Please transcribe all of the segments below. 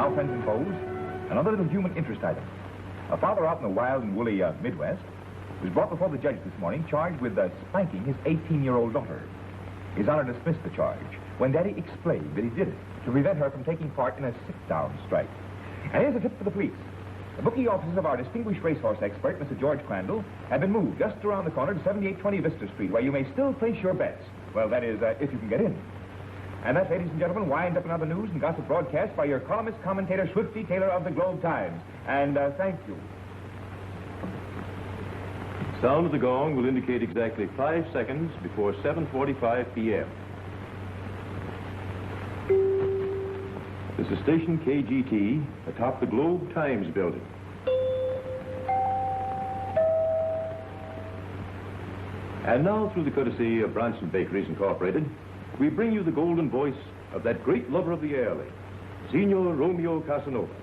now, friends and foes, another little human interest item. A father out in the wild and woolly Midwest was brought before the judge this morning, charged with spanking his 18-year-old daughter. His Honor dismissed the charge when Daddy explained that he did it to prevent her from taking part in a sit-down strike. And here's a tip for the police. The bookie offices of our distinguished racehorse expert, Mr. George Crandall, have been moved just around the corner to 7820 Vista Street, where you may still place your bets. Well, that is, if you can get in. And that, ladies and gentlemen, winds up another news and gossip broadcast by your columnist commentator, Swifty Taylor of the Globe Times. And thank you. Sound of the gong will indicate exactly 5 seconds before 7:45 p.m. This is station KGT atop the Globe Times building. And now, through the courtesy of Branson Bakeries Incorporated, we bring you the golden voice of that great lover of the airly, Signor Romeo Casanova,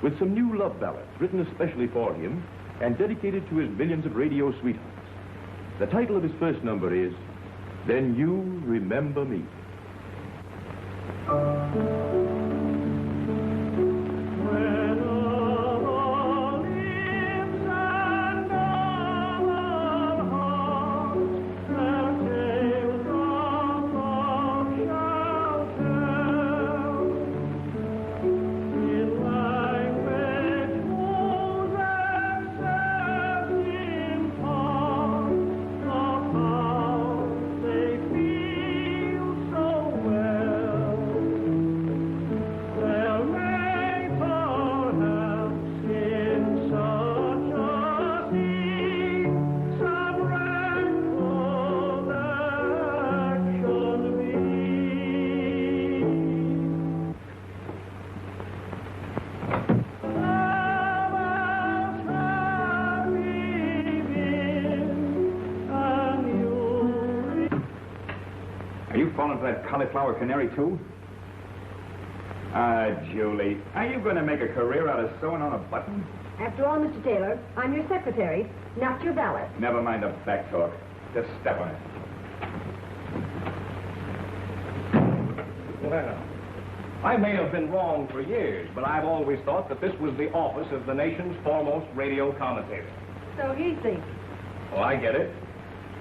with some new love ballads written especially for him and dedicated to his millions of radio sweethearts. The title of his first number is, Then You Remember Me. That cauliflower canary, too? Julie, are you going to make a career out of sewing on a button? After all, Mr. Taylor, I'm your secretary, not your valet. Never mind the back talk. Just step on it. Well, I may have been wrong for years, but I've always thought that this was the office of the nation's foremost radio commentator. So he thinks. Oh, I get it.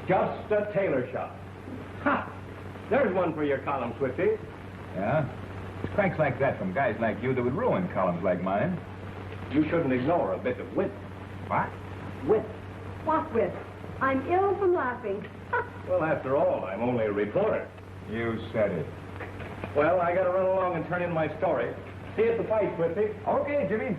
Just a tailor shop. Ha! There's one for your column, Swifty. Yeah? It's cranks like that from guys like you that would ruin columns like mine. You shouldn't ignore a bit of wit. What? Wit. What with? I'm ill from laughing. Well, after all, I'm only a reporter. You said it. Well, I gotta run along and turn in my story. See you at the fight, Swifty. Okay, Jimmy.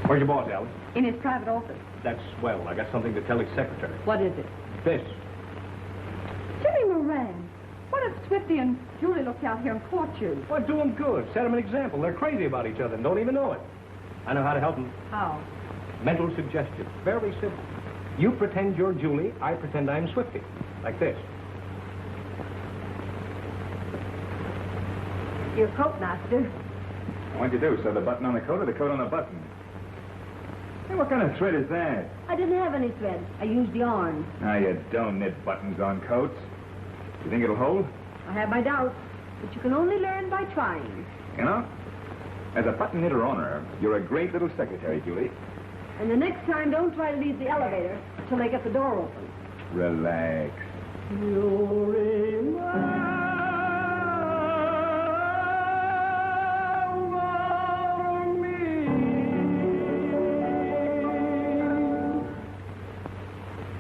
Where's your boss, Alice? In his private office. That's swell. I got something to tell his secretary. What is it? This. Jimmy Moran, what if Swifty and Julie looked out here and caught you? Well, do them good. Set them an example. They're crazy about each other and don't even know it. I know how to help them. How? Mental suggestion. Very simple. You pretend you're Julie, I pretend I'm Swifty. Like this. Your coat master. What'd you do? Sew the button on the coat or the coat on the button? Hey, what kind of thread is that? I didn't have any thread. I used yarn. Now, you don't knit buttons on coats. You think it'll hold? I have my doubts, but you can only learn by trying. You know, as a button knitter owner, you're a great little secretary, Julie. And the next time, don't try to leave the elevator until they get the door open. Relax.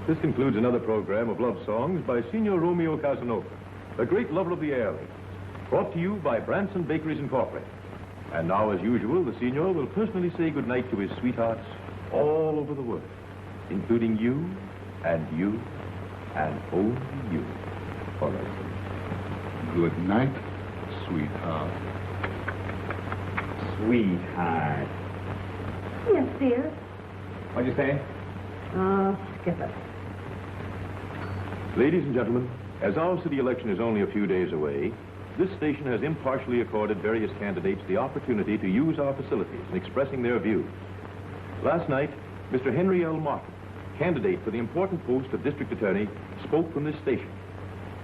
This concludes another program of love songs by Signor Romeo Casanova, the great lover of the airly, brought to you by Branson Bakeries Incorporated. And now, as usual, the Signor will personally say goodnight to his sweethearts all over the world, including you and only you, forever. Good night, sweetheart. Sweetheart. Yes, dear. What'd you say? Skip it. Ladies and gentlemen, as our city election is only a few days away, this station has impartially accorded various candidates the opportunity to use our facilities in expressing their views. Last night, Mr. Henry L. Martin, candidate for the important post of district attorney, spoke from this station.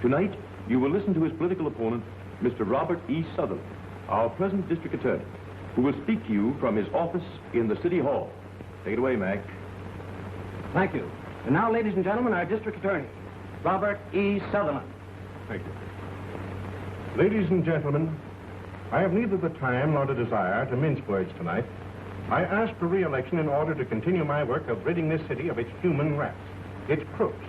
Tonight, you will listen to his political opponent, Mr. Robert E. Sutherland, our present district attorney, who will speak to you from his office in the City Hall. Take it away, Mac. Thank you. And now, ladies and gentlemen, our district attorney, Robert E. Sutherland. Thank you. Ladies and gentlemen, I have neither the time nor the desire to mince words tonight. I ask for re-election in order to continue my work of ridding this city of its human rats, its crooks,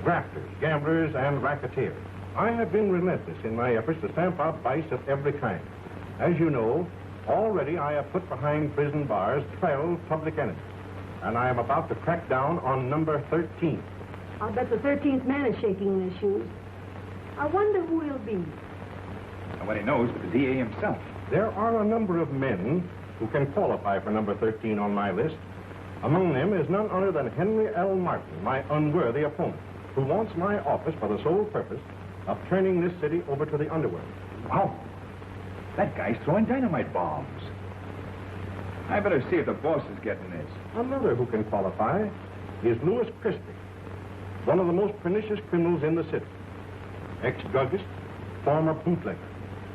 grafters, gamblers, and racketeers. I have been relentless in my efforts to stamp out vice of every kind. As you know, already I have put behind prison bars 12 public enemies, and I am about to crack down on number 13. I'll bet the 13th man is shaking in his shoes. I wonder who he'll be. Nobody knows but the DA himself. There are a number of men who can qualify for number 13 on my list. Among them is none other than Henry L. Martin, my unworthy opponent, who wants my office for the sole purpose of turning this city over to the underworld. Wow. That guy's throwing dynamite bombs. I better see if the boss is getting this. Another who can qualify is Louis Christie, one of the most pernicious criminals in the city. Ex-druggist, former bootlegger,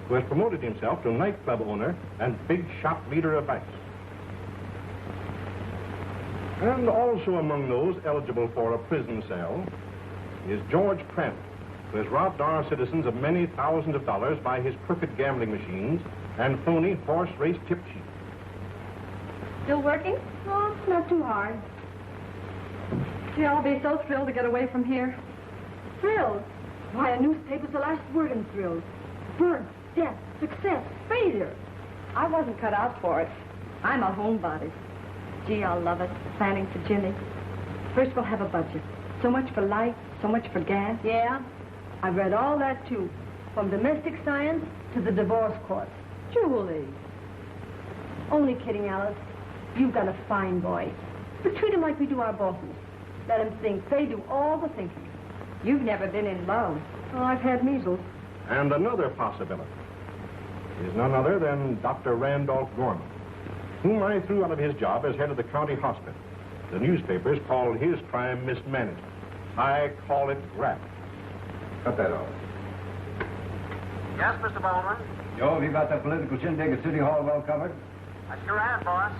who has promoted himself to nightclub owner and big shop leader of vice. And also among those eligible for a prison cell is George Crandall, who has robbed our citizens of many thousands of dollars by his crooked gambling machines and phony horse race tip sheets. Still working? Oh, not too hard. Gee, I'll be so thrilled to get away from here. Thrilled? Why, a newspaper's the last word in thrills. Birth, death, success, failure. I wasn't cut out for it. I'm a homebody. Gee, I'll love it. Planning for Jimmy. First, we'll have a budget. So much for light, so much for gas. Yeah, I've read all that, too. From domestic science to the divorce courts. Julie. Only kidding, Alice. You've got a fine boy. But treat him like we do our bosses. Let him think. They do all the thinking. You've never been in love. Oh, I've had measles. And another possibility is none other than Dr. Randolph Gorman, whom I threw out of his job as head of the county hospital. The newspapers called his crime mismanagement. I call it graft. Cut that off. Yes, Mr. Baldwin? Joe, have you got that political shindig at City Hall well covered? I sure have, boss.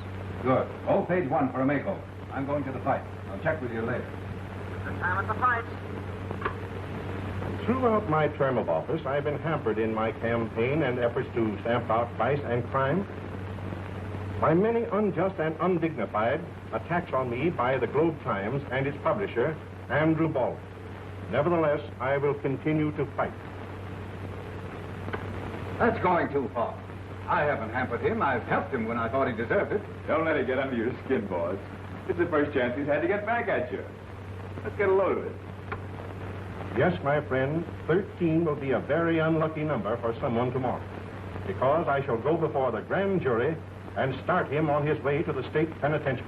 Good. Hold page 1 for a makeover. I'm going to the fight. I'll check with you later. Good time at the fights. Throughout my term of office, I've been hampered in my campaign and efforts to stamp out vice and crime by many unjust and undignified attacks on me by the Globe Times and its publisher, Andrew Baldwin. Nevertheless, I will continue to fight. That's going too far. I haven't hampered him. I've helped him when I thought he deserved it. Don't let it get under your skin, boss. It's the first chance he's had to get back at you. Let's get a load of it. Yes, my friend, 13 will be a very unlucky number for someone tomorrow, because I shall go before the grand jury and start him on his way to the state penitentiary.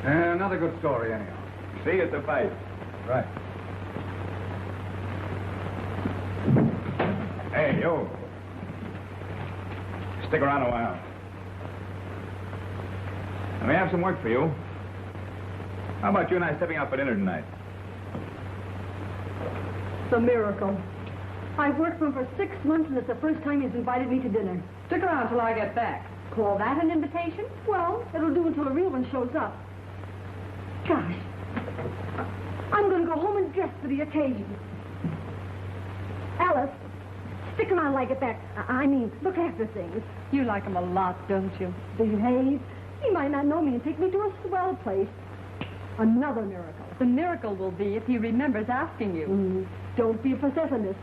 Another good story, anyhow. See you at the fight. Right. Hey, you. Stick around a while. I may have some work for you. How about you and I stepping out for dinner tonight? It's a miracle. I've worked for him for 6 months, and it's the first time he's invited me to dinner. Stick around till I get back. Call that an invitation? Well, it'll do until a real one shows up. Gosh. I'm going to go home and dress for the occasion. Alice, stick around till I get back. I mean, look after things. You like him a lot, don't you? Behave. He might not know me and take me to a swell place. Another miracle. The miracle will be if he remembers asking you. Don't be a pessimist.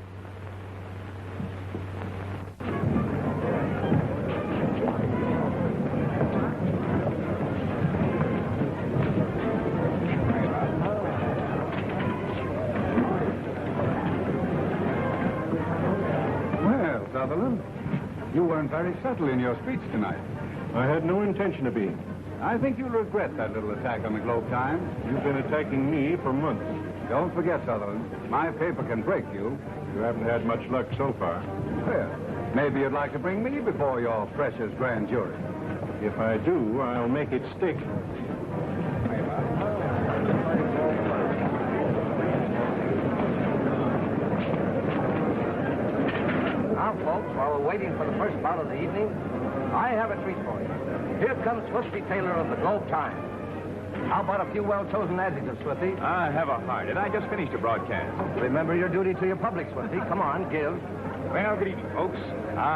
Well, Sutherland, you weren't very subtle in your speech tonight. I had no intention of being. I think you'll regret that little attack on the Globe Times. You've been attacking me for months. Don't forget, Sutherland, my paper can break you. You haven't had much luck so far. Well, maybe you'd like to bring me before your precious grand jury. If I do, I'll make it stick. folks, while we're waiting for the first bout of the evening, I have a treat for you. Here comes Swifty Taylor of the Globe Times. How about a few well-chosen adjectives, Swifty? I have a heart, and I just finished a broadcast. Remember your duty to your public, Swifty. Come on, give. Well, good evening, folks.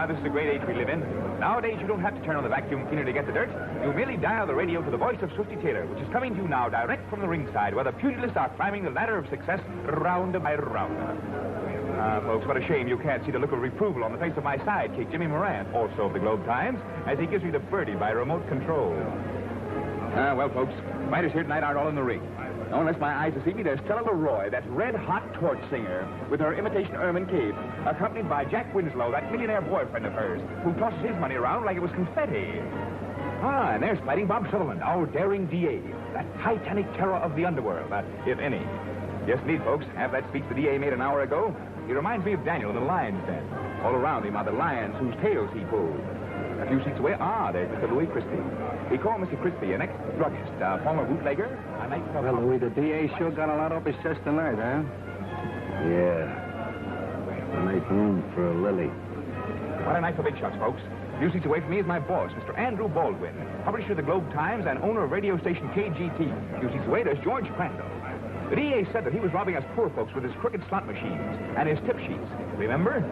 This is the great age we live in. Nowadays, you don't have to turn on the vacuum cleaner to get the dirt. You merely dial the radio to the voice of Swifty Taylor, which is coming to you now direct from the ringside, where the pugilists are climbing the ladder of success round by round. Folks, what a shame you can't see the look of reproval on the face of my sidekick, Jimmy Moran, also of the Globe Times, as he gives me the birdie by remote control. Well, folks, fighters here tonight aren't all in the ring. No, unless my eyes deceive me, there's Stella Leroy, that red-hot torch singer, with her imitation ermine cape, accompanied by Jack Winslow, that millionaire boyfriend of hers, who tosses his money around like it was confetti. And there's fighting Bob Sutherland, our daring DA, that titanic terror of the underworld, if any. Yes, indeed, folks, have that speech the DA made an hour ago. He reminds me of Daniel in the lion's den. All around him are the lions whose tails he pulled. A few seats away, there's Mr. Louis Christie. We call Mr. Christie an ex-druggist, a former bootlegger. Well, Louis, the DA sure got a lot up his chest tonight, huh? Yeah. Make room for a lily. What a night for big shots, folks. A few seats away from me is my boss, Mr. Andrew Baldwin, publisher of the Globe Times and owner of radio station KGT. A few seats away, there's George Crandall. The DA said that he was robbing us poor folks with his crooked slot machines and his tip sheets. Remember?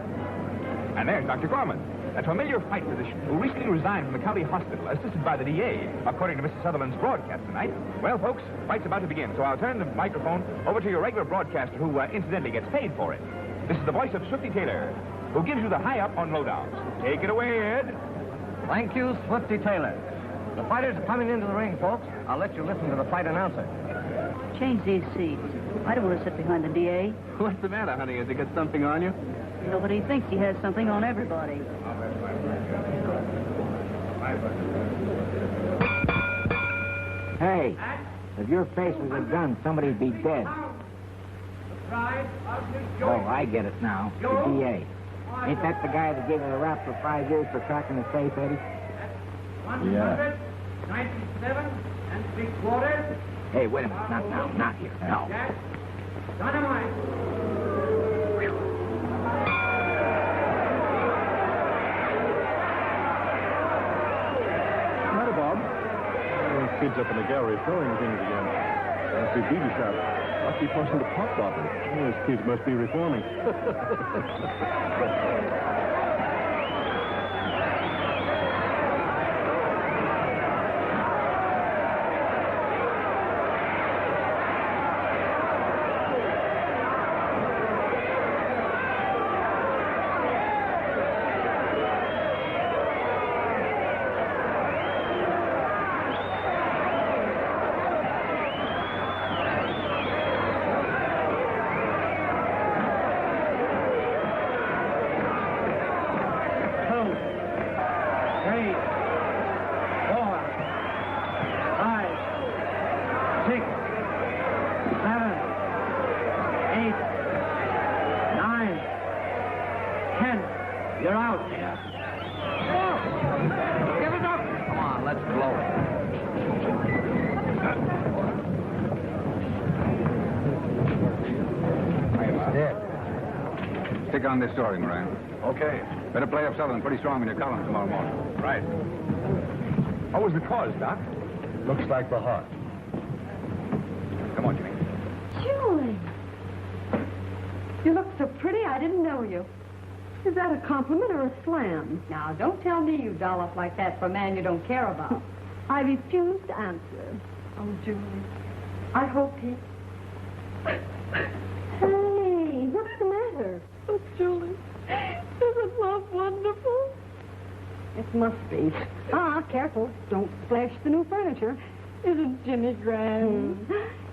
And there's Dr. Gorman, that familiar fight physician who recently resigned from the county hospital, assisted by the DA, according to Mr. Sutherland's broadcast tonight. Well, folks, the fight's about to begin, so I'll turn the microphone over to your regular broadcaster who, incidentally, gets paid for it. This is the voice of Swifty Taylor, who gives you the high-up on lowdowns. Take it away, Ed. Thank you, Swifty Taylor. The fighters are coming into the ring, folks. I'll let you listen to the fight announcer. Change these seats. I don't want to sit behind the DA. What's the matter, honey? Has he got something on you? Nobody thinks he has something on everybody. Hey, if your face was a gun, somebody'd be dead. Oh, I get it now. The DA. Ain't that the guy that gave you the rap for 5 years for cracking the safe, Eddie? Yeah. 97 3/4. Hey, wait a minute. Not now. Not here. No. Dynamite. Matter, Bob? Those kids up in the gallery throwing things again. Must be BB shot. Must be pushing the pop bottle. Those kids must be reforming. You're out. Yeah. Give it up. Come on, let's blow Yeah. Stick on this story, Moran. Okay. Better play up Sutherland pretty strong in your column tomorrow morning. Right. What was the cause, Doc? Looks like the heart. Come on, Jimmy. Julie! You look so pretty, I didn't know you. Is that a compliment or a slam? Now, don't tell me you doll up like that for a man you don't care about. I refuse to answer. Oh, Julie, I hope he... Hey, what's the matter? Oh, Julie, isn't love wonderful? It must be. Careful. Don't splash the new furniture. Isn't Jimmy grand?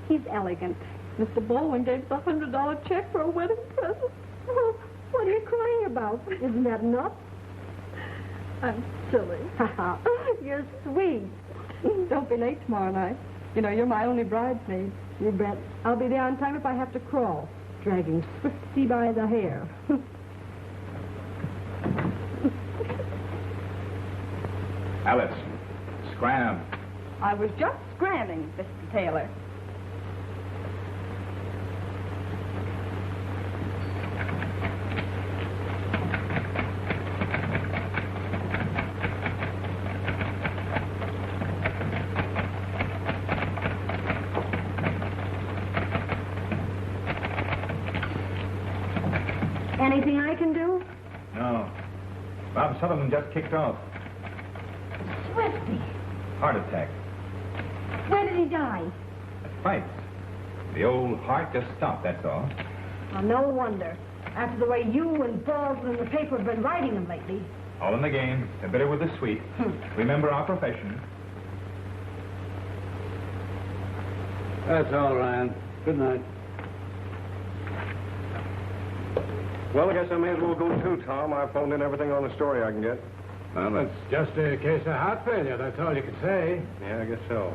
He's elegant. Mr. Baldwin gave us a $100 check for a wedding present. Oh, what are you crying about? Isn't that enough? I'm silly. You're sweet. Don't be late tomorrow night. You know, you're my only bridesmaid. You bet. I'll be there on time if I have to crawl, dragging Swifty by the hair. Alice, scram. I was just scramming, Mr. Taylor. can do? No. Bob Sutherland just kicked off. Swifty. Heart attack. Where did he die? At fights. The old heart just stopped, that's all. Well, no wonder. After the way you and Baldwin and the paper have been writing him lately. All in the game. The bitter with the sweet. Remember our profession. That's all, Ryan. Good night. Well, I guess I may as well go too, Tom. I've phoned in everything on the story I can get. Well, it's just a case of heart failure. That's all you can say. Yeah, I guess so.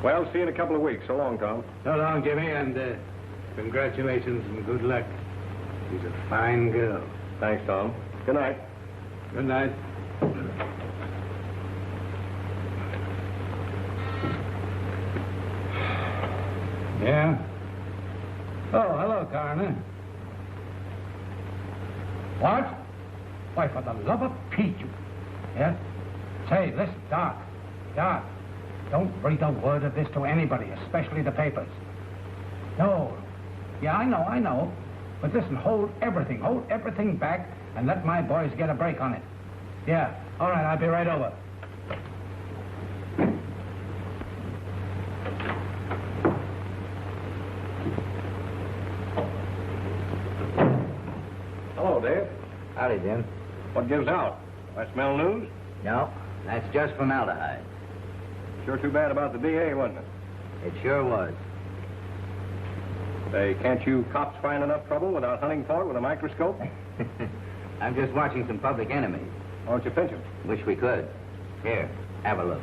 Well, see you in a couple of weeks. So long, Tom. So long, Jimmy, and congratulations and good luck. She's a fine girl. Thanks, Tom. Good night. Good night. Yeah? Oh, hello, Coroner. What? Why, for the love of Pete, you... Yeah? Say, listen, Doc. Doc, don't breathe a word of this to anybody, especially the papers. No. Yeah, I know. But listen, hold everything back and let my boys get a break on it. Yeah, all right, I'll be right over. Hello, Dave. Howdy, Jim. What gives out? I smell news? No, that's just formaldehyde. Sure too bad about the DA, wasn't it? It sure was. Say, can't you cops find enough trouble without hunting for it with a microscope? I'm just watching some public enemies. Why don't you pinch them? Wish we could. Here, have a look.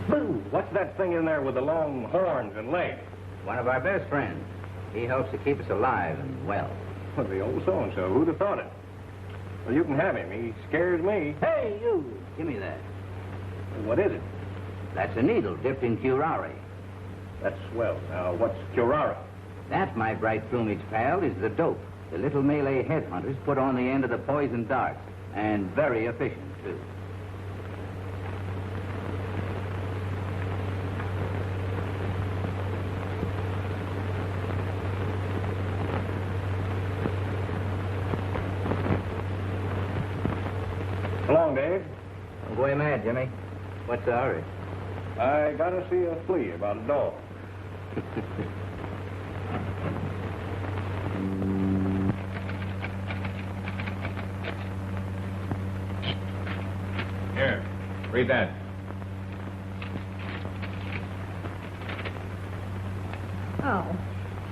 Boo! What's that thing in there with the long horns and legs? One of our best friends. He helps to keep us alive and well. Well, the old so-and-so. Who'd have thought it? Well, you can have him. He scares me. Hey, you! Give me that. What is it? That's a needle dipped in curare. That's swell. Now, what's curare? That, my bright plumage pal, is the dope the little Malay headhunters put on the end of the poison darts. And very efficient, too. So long, Dave. Don't go mad, Jimmy. What's the hurry? I gotta see a flea about a dog. Here, read that. Oh,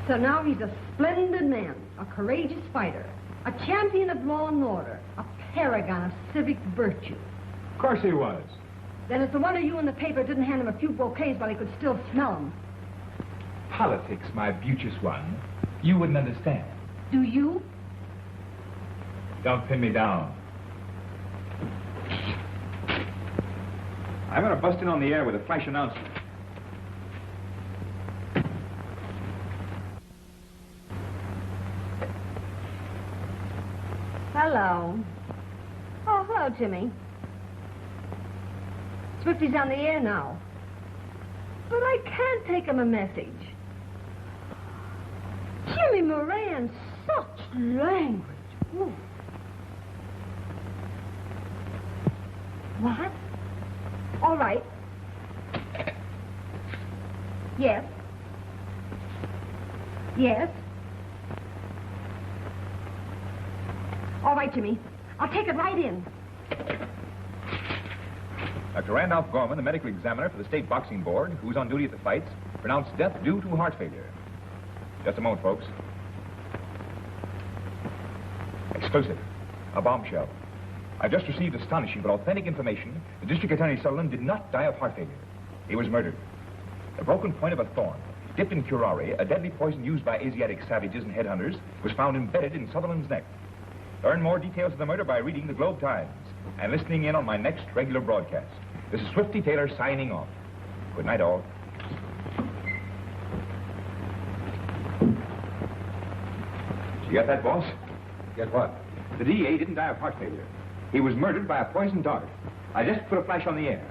so now he's a splendid man, a courageous fighter, a champion of law and order, a paragon of civic virtue. Of course he was. Then it's a wonder you in the paper didn't hand him a few bouquets while he could still smell them. Politics, my beauteous one. You wouldn't understand. Do you? Don't pin me down. I'm going to bust in on the air with a flash announcement. Hello. Oh, hello, Timmy. Swifty's on the air now. But I can't take him a message. Jimmy Moran, such language. Ooh. What? All right. Yes. Yes. All right, Jimmy. I'll take it right in. Dr. Randolph Gorman, the medical examiner for the State Boxing Board, who was on duty at the fights, pronounced death due to heart failure. Just a moment, folks. Exclusive. A bombshell. I've just received astonishing but authentic information. The District Attorney Sutherland did not die of heart failure. He was murdered. The broken point of a thorn, dipped in curare, a deadly poison used by Asiatic savages and headhunters, was found embedded in Sutherland's neck. Learn more details of the murder by reading the Globe Times and listening in on my next regular broadcast. This is Swifty Taylor signing off. Good night, all. You got that, boss? Get what? The DA didn't die of heart failure. He was murdered by a poisoned dart. I just put a flash on the air.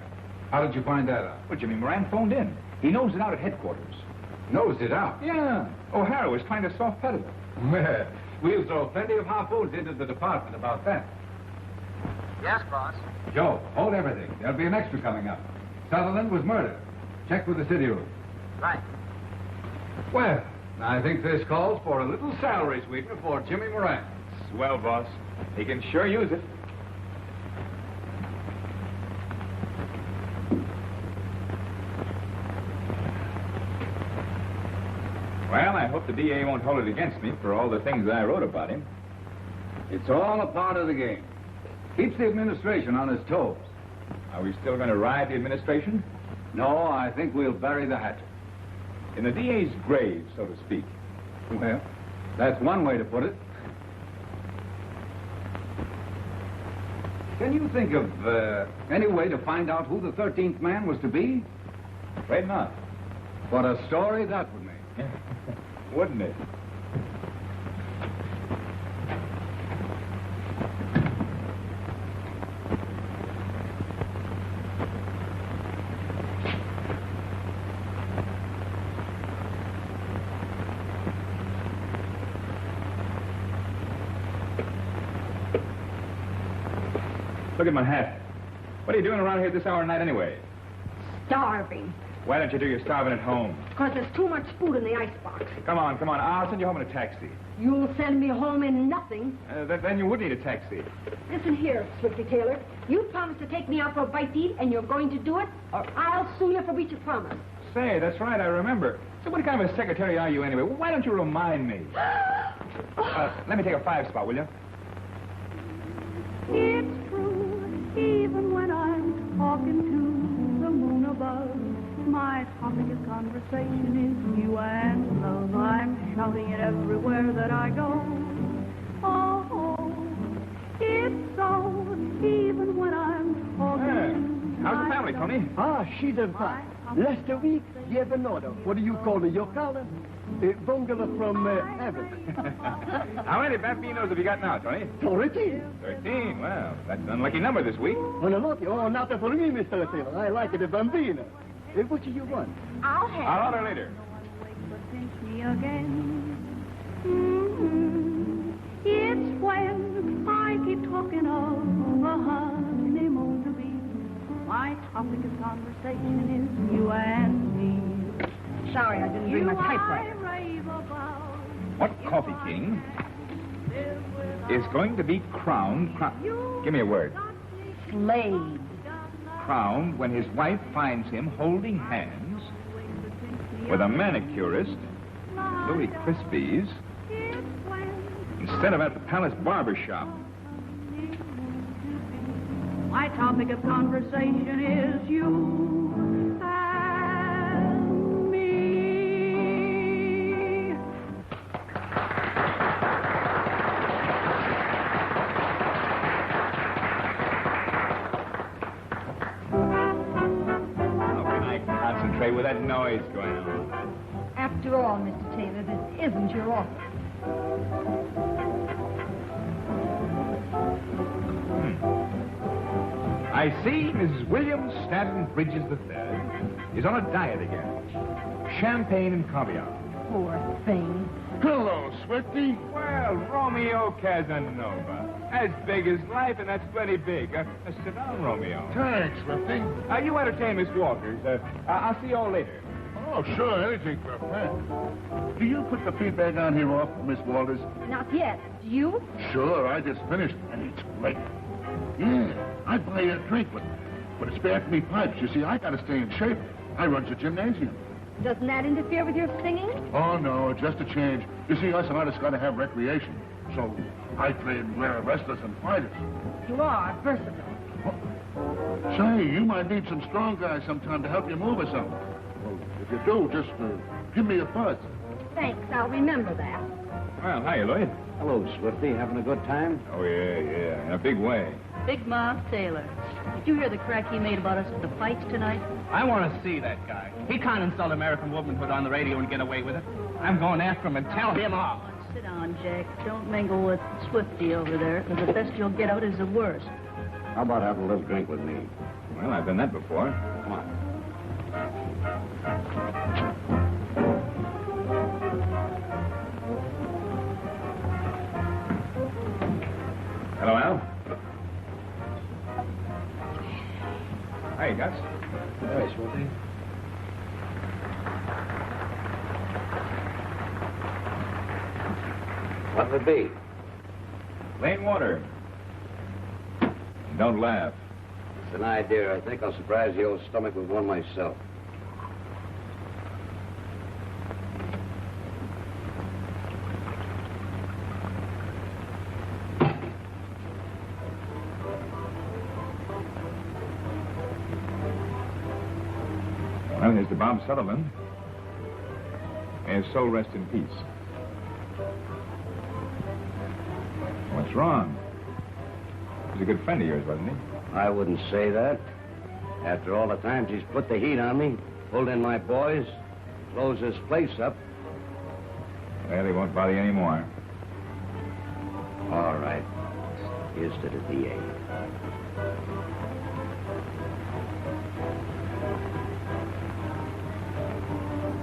How did you find that out? Well, Jimmy Moran phoned in. He knows it out at headquarters. Nosed it out? Yeah. O'Hara was trying to soft pedal it. Well, We'll throw plenty of harpoons into the department about that. Yes, boss. Joe, hold everything. There'll be an extra coming up. Sutherland was murdered. Check with the city room. Right. Well, I think this calls for a little salary sweetener for Jimmy Moran. Swell, boss. He can sure use it. Well, I hope the DA won't hold it against me for all the things I wrote about him. It's all a part of the game. Keeps the administration on its toes. Are we still going to ride the administration? No, I think we'll bury the hatchet. In the DA's grave, so to speak. Well, that's one way to put it. Can you think of any way to find out who the 13th man was to be? Afraid not. What a story that would make. Wouldn't it? Look at my hat. What are you doing around here at this hour of night anyway? Starving. Why don't you do your starving at home? Because there's too much food in the icebox. Come on, come on. I'll send you home in a taxi. You'll send me home in nothing. Then you would need a taxi. Listen here, Swifty Taylor. You promised to take me out for a bite to eat, and you're going to do it, or I'll sue you for breach of promise. Say, that's right, I remember. So what kind of a secretary are you anyway? Why don't you remind me? Let me take a 5 spot, will you? It's true, even when I'm talking to the moon above, my topic of conversation is you and love. I'm shouting it everywhere that I go. Oh, it's so, even when I'm talking to How's the family, Tony? Ah, she's in fine. Last week, gave an order. What do you call it? Your collar? Bungalow from heaven. How many bambinos have you got now, Tony? 13. 13? Well, that's an unlucky number this week. Oh, no, not, oh, not for me, Mr. Taylor. I like it, a bambino. What do you want? I'll order later. me again. It's when I keep talking of a honeymoon to be. My topic of conversation is you and me. Sorry, I didn't bring my typewriter. What coffee king is going to be crowned? Give me a word. Slade. Crowned when his wife finds him holding hands with a manicurist, Louis Crispy's, instead of at the Palace Barber Shop. My topic of conversation is you and me. How can I concentrate with that noise going on? After all, Mr. Taylor, this isn't your office. I see Mrs. William Stanton Bridges III is on a diet again. Champagne and caviar. Poor thing. Hello, Swifty. Well, Romeo Casanova. As big as life, and that's plenty big. Sit down, Romeo. Thanks, Swifty. You entertain Miss Walters. I'll see you all later. Oh, sure, anything for a friend. Do you put the feedback on here off, Miss Walters? Not yet. Do you? Sure, I just finished, and it's great. Yeah, I'd buy you a drink, but it's bad for me pipes. You see, I gotta stay in shape. I run the gymnasium. Doesn't that interfere with your singing? Oh, no, just a change. You see, us artists gotta have recreation. So I train wrestlers and fighters. You are versatile. Say, you might need some strong guys sometime to help you move or something. Well, if you do, just give me a buzz. Thanks, I'll remember that. Well, hiya, Lloyd. Hello, Swifty. Having a good time? Oh, yeah, in a big way. Big Mouth Taylor. Did you hear the crack he made about us at the fights tonight? I want to see that guy. He can't insult American womanhood on the radio and get away with it. I'm going after him and tell him off. Sit down, Jack. Don't mingle with Swifty over there, because the best you'll get out is the worst. How about having a little drink with me? Well, I've done that before. Come on. Hello, Al. Hey, Gus. Hey, Swifty. What'll it be? Plain water. Don't laugh. It's an idea. I think I'll surprise the old stomach with one myself. Well, here's to Bob Sutherland. May his soul rest in peace. What's wrong? He was a good friend of yours, wasn't he? I wouldn't say that. After all the times he's put the heat on me, pulled in my boys, closed this place up. Well, he won't bother you anymore. All right. Here's to the DA.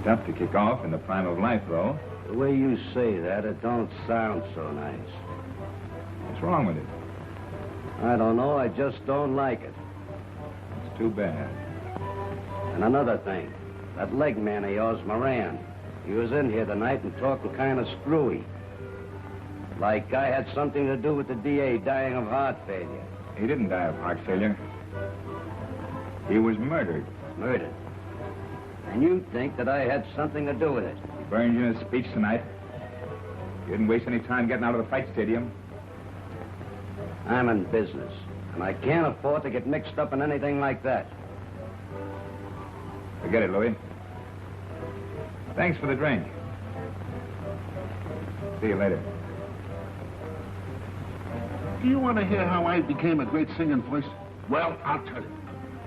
Tough to kick off in the prime of life, though. The way you say that, it don't sound so nice. What's wrong with it? I don't know. I just don't like it. It's too bad. And another thing. That leg man of yours, Moran, he was in here tonight and talking kind of screwy. Like I had something to do with the DA dying of heart failure. He didn't die of heart failure. He was murdered. Murdered? And you think that I had something to do with it? He burned you in his speech tonight. You didn't waste any time getting out of the fight stadium. I'm in business, and I can't afford to get mixed up in anything like that. Forget it, Louis. Thanks for the drink. See you later. Do you want to hear how I became a great singing voice? Well, I'll tell you.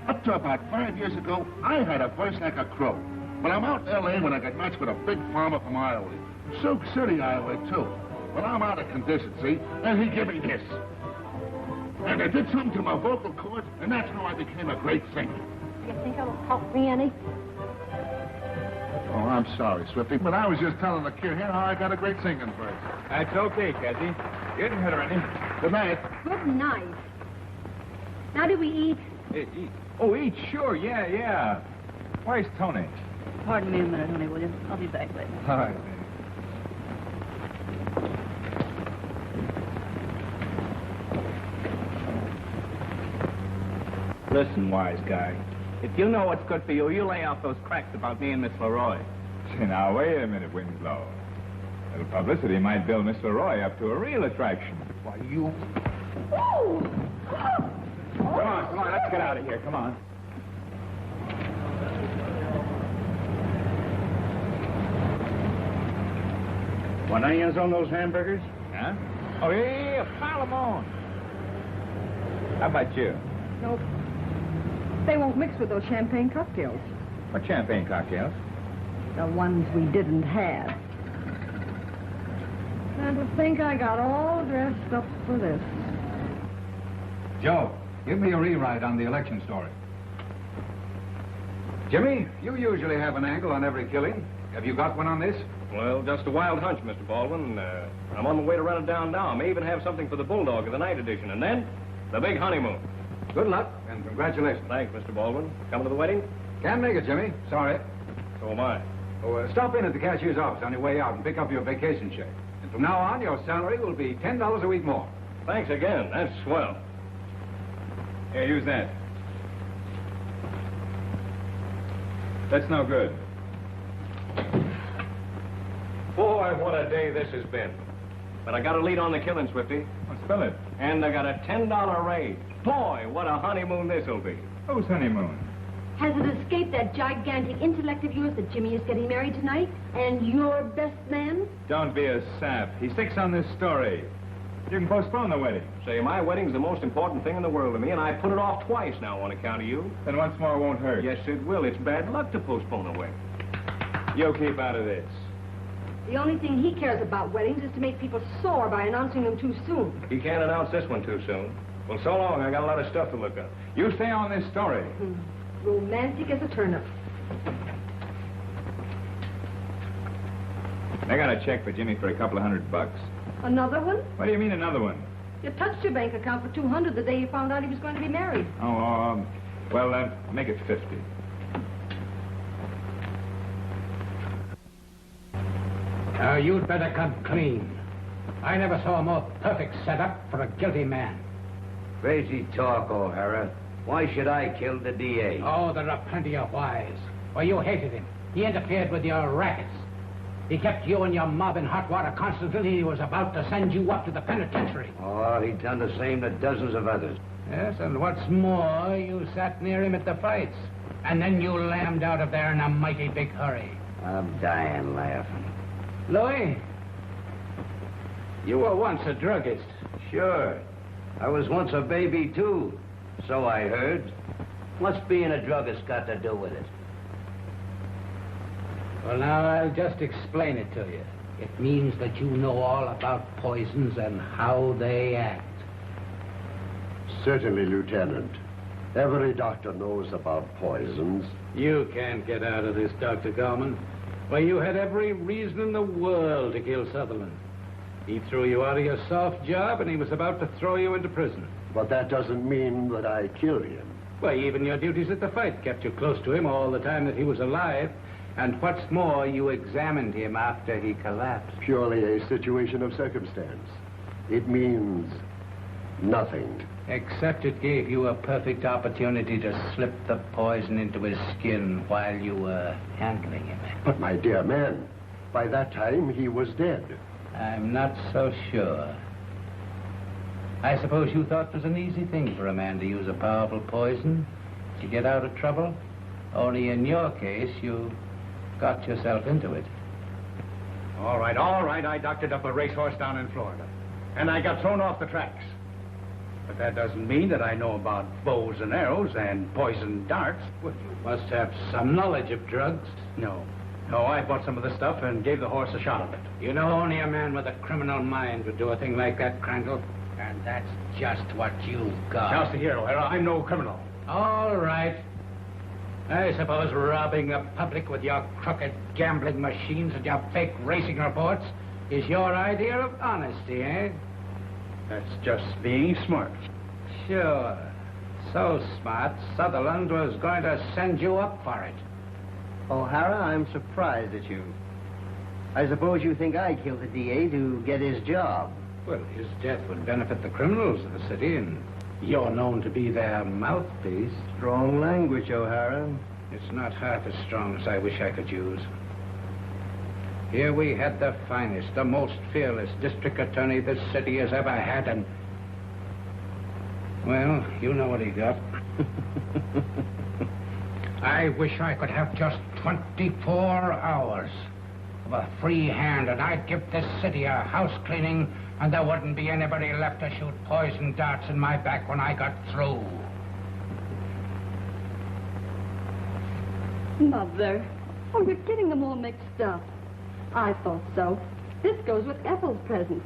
Up to about 5 years ago, I had a voice like a crow. But I'm out in L.A. when I got matched with a big farmer from Iowa. Sioux City, Iowa, too. But I'm out of condition, see? And he gave me this. And I did something to my vocal cords, and that's how I became a great singer. You think it'll help me any? Oh, I'm sorry, Swifty, but I was just telling the kid here how I got a great singing voice. That's okay, Cassie. You didn't hurt her any. Good night. Good night. Now do we eat? Eat. Oh, eat, sure, yeah. Where's Tony? Pardon me a minute, honey, will you? I'll be back later. All right, Listen, wise guy. If you know what's good for you, you lay off those cracks about me and Miss Leroy. Say, now, wait a minute, Winslow. A little publicity might build Miss Leroy up to a real attraction. Why, you... Oh! Come on, let's get out of here, come on. Want onions on those hamburgers? Huh? Oh, yeah, pile them on. How about you? Nope. They won't mix with those champagne cocktails. What champagne cocktails? The ones we didn't have. And to think I got all dressed up for this. Joe, give me a rewrite on the election story. Jimmy, you usually have an angle on every killing. Have you got one on this? Well, just a wild hunch, Mr. Baldwin. I'm on the way to run it down now. I may even have something for the Bulldog of the night edition. And then, the big honeymoon. Good luck, and congratulations. Thanks, Mr. Baldwin. Coming to the wedding? Can't make it, Jimmy. Sorry. So am I. Oh, stop in at the cashier's office on your way out and pick up your vacation check. And from now on, your salary will be $10 a week more. Thanks again. That's swell. Here, use that. That's no good. Boy, what a day this has been. But I got a lead on the killing, Swifty. Well, spill it. And I got a $10 raise. Boy, what a honeymoon this'll be. Whose honeymoon? Has it escaped that gigantic intellect of yours that Jimmy is getting married tonight? And your best man? Don't be a sap. He sticks on this story. You can postpone the wedding. Say, my wedding's the most important thing in the world to me, and I put it off twice now on account of you. Then once more won't hurt. Yes, it will. It's bad luck to postpone a wedding. You keep out of this. The only thing he cares about weddings is to make people sore by announcing them too soon. He can't announce this one too soon. Well, so long. I got a lot of stuff to look up. You stay on this story. Romantic as a turnip. I got a check for Jimmy for a couple of $100. Another one? What do you mean, another one? You touched your bank account for $200 the day you found out he was going to be married. Oh, well, make it 50. Now, you'd better come clean. I never saw a more perfect setup for a guilty man. Crazy talk, O'Hara. Why should I kill the DA? Oh, there are plenty of whys. Well, you hated him. He interfered with your rackets. He kept you and your mob in hot water constantly. He was about to send you up to the penitentiary. Oh, he'd done the same to dozens of others. Yes, and what's more, you sat near him at the fights. And then you lammed out of there in a mighty big hurry. I'm dying laughing. Louis, you were once a druggist. Sure. I was once a baby, too. So I heard. What's being a druggist got to do with it? Well, now, I'll just explain it to you. It means that you know all about poisons and how they act. Certainly, Lieutenant. Every doctor knows about poisons. You can't get out of this, Dr. Gorman. Well, you had every reason in the world to kill Sutherland. He threw you out of your soft job, and he was about to throw you into prison. But that doesn't mean that I killed him. Well, even your duties at the fight kept you close to him all the time that he was alive. And what's more, you examined him after he collapsed. Purely a situation of circumstance. It means nothing. Except it gave you a perfect opportunity to slip the poison into his skin while you were handling him. But, my dear man, by that time he was dead. I'm not so sure. I suppose you thought it was an easy thing for a man to use a powerful poison to get out of trouble? Only in your case, you got yourself into it. All right. I doctored up a racehorse down in Florida. And I got thrown off the tracks. But that doesn't mean that I know about bows and arrows and poisoned darts. Well, you must have some knowledge of drugs. No, I bought some of the stuff and gave the horse a shot of it. You know, only a man with a criminal mind would do a thing like that, Crandall. And that's just what you've got. Just a hero, O'Hara. I'm no criminal. All right. I suppose robbing the public with your crooked gambling machines and your fake racing reports is your idea of honesty, eh? That's just being smart. Sure. So smart, Sutherland was going to send you up for it. O'Hara, I'm surprised at you. I suppose you think I killed the DA to get his job. Well, his death would benefit the criminals of the city, and you're known to be their mouthpiece. Strong language, O'Hara. It's not half as strong as I wish I could use. Here we had the finest, the most fearless district attorney this city has ever had, and... well, you know what he got. I wish I could have just 24 hours of a free hand, and I'd give this city a house cleaning, and there wouldn't be anybody left to shoot poison darts in my back when I got through. Mother. Oh, you're getting them all mixed up. I thought so. This goes with Ethel's present.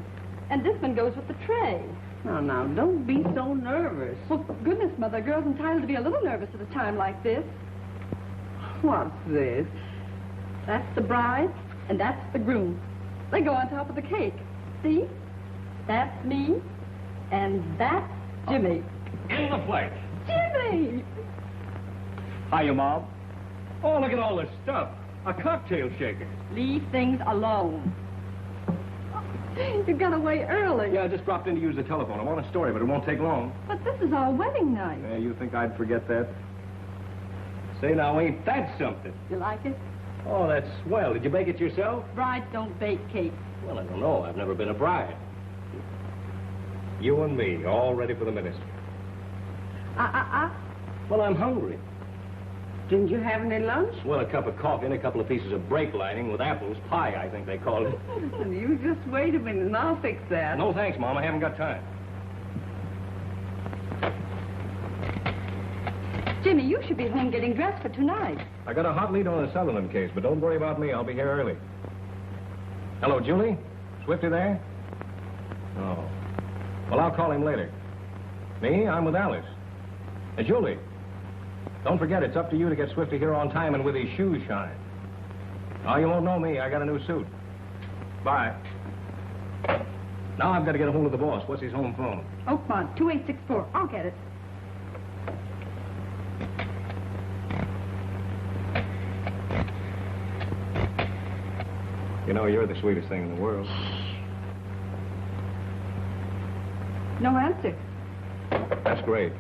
And this one goes with the tray. Now, don't be so nervous. Well, goodness, Mother, a girl's entitled to be a little nervous at a time like this. What's this? That's the bride, and that's the groom. They go on top of the cake. See? That's me, and that's Jimmy. In the flesh. Jimmy! Hiya, Mom. Oh, look at all this stuff. A cocktail shaker. Leave things alone. You got away early. Yeah, I just dropped in to use the telephone. I want a story, but it won't take long. But this is our wedding night. Yeah, you think I'd forget that? Say, now, ain't that something? You like it? Oh, that's swell. Did you bake it yourself? Brides don't bake cakes. Well, I don't know. I've never been a bride. You and me, all ready for the ministry. Well, I'm hungry. Didn't you have any lunch? Well, a cup of coffee and a couple of pieces of brake lining with apples. Pie, I think they call it. You just wait a minute and I'll fix that. No, thanks, Mom. I haven't got time. Jimmy, you should be home getting dressed for tonight. I got a hot lead on the Sutherland case, but don't worry about me. I'll be here early. Hello, Julie? Swifty there? Oh. Well, I'll call him later. Me? I'm with Alice. Hey, Julie. Don't forget, it's up to you to get Swifty here on time and with his shoes shined. Oh, you won't know me. I got a new suit. Bye. Now I've got to get a hold of the boss. What's his home phone? Oakmont, 2864. I'll get it. You know, you're the sweetest thing in the world. No answer. That's great.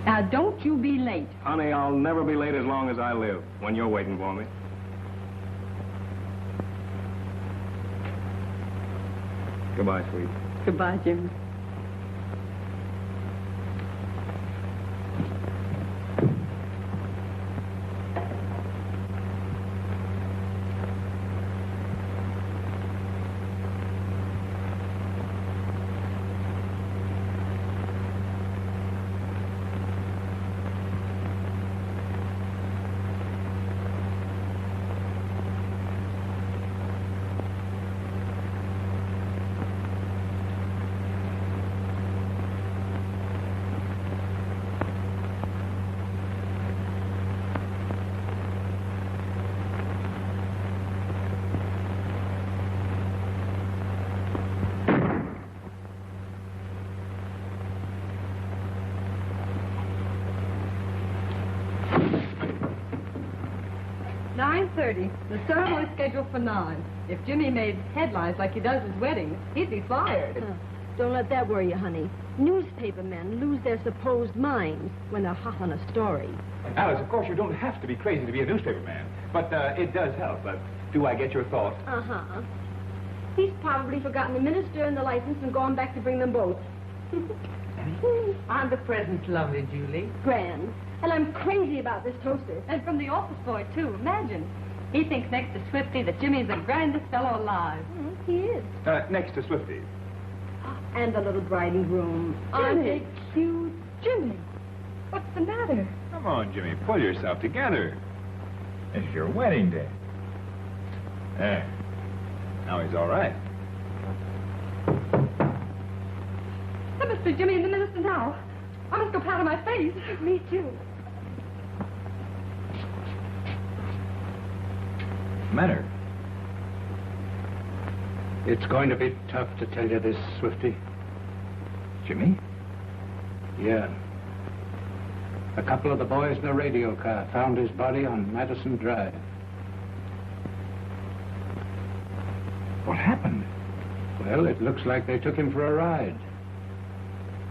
Now, don't you be late. Honey, I'll never be late as long as I live when you're waiting for me. Goodbye, sweet. Goodbye, Jimmy. The ceremony's scheduled for 9. If Jimmy made headlines like he does his weddings, he'd be fired. Don't let that worry you, honey. Newspaper men lose their supposed minds when they're hot on a story. Alice, of course, you don't have to be crazy to be a newspaper man. But it does help. Do I get your thought? Uh-huh. He's probably forgotten the minister and the license and gone back to bring them both. Aren't the presents lovely, Julie? Grand. And I'm crazy about this toaster. And from the office boy, too. Imagine. He thinks next to Swifty that Jimmy's the grandest fellow alive. He is. Next to Swifty. And the little bride and groom. Aren't they cute? Jimmy, what's the matter? Come on, Jimmy. Pull yourself together. It's your wedding day. There. Now he's all right. That must be Jimmy and the minister now. I must go powder my face. Me too. Matter? It's going to be tough to tell you this, Swifty. Jimmy? Yeah. A couple of the boys in the radio car found his body on Madison Drive. What happened? Well, it looks like they took him for a ride.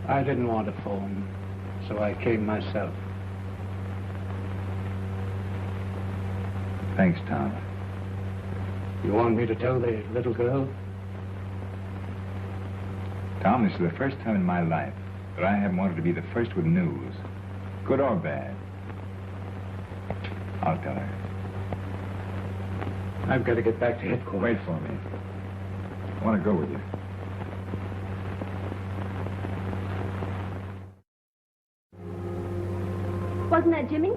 I didn't want to phone, so I came myself. Thanks, Tom. You want me to tell the little girl? Tom, this is the first time in my life that I haven't wanted to be the first with news, good or bad. I'll tell her. I've got to get back to headquarters. Wait for me. I want to go with you. Wasn't that Jimmy?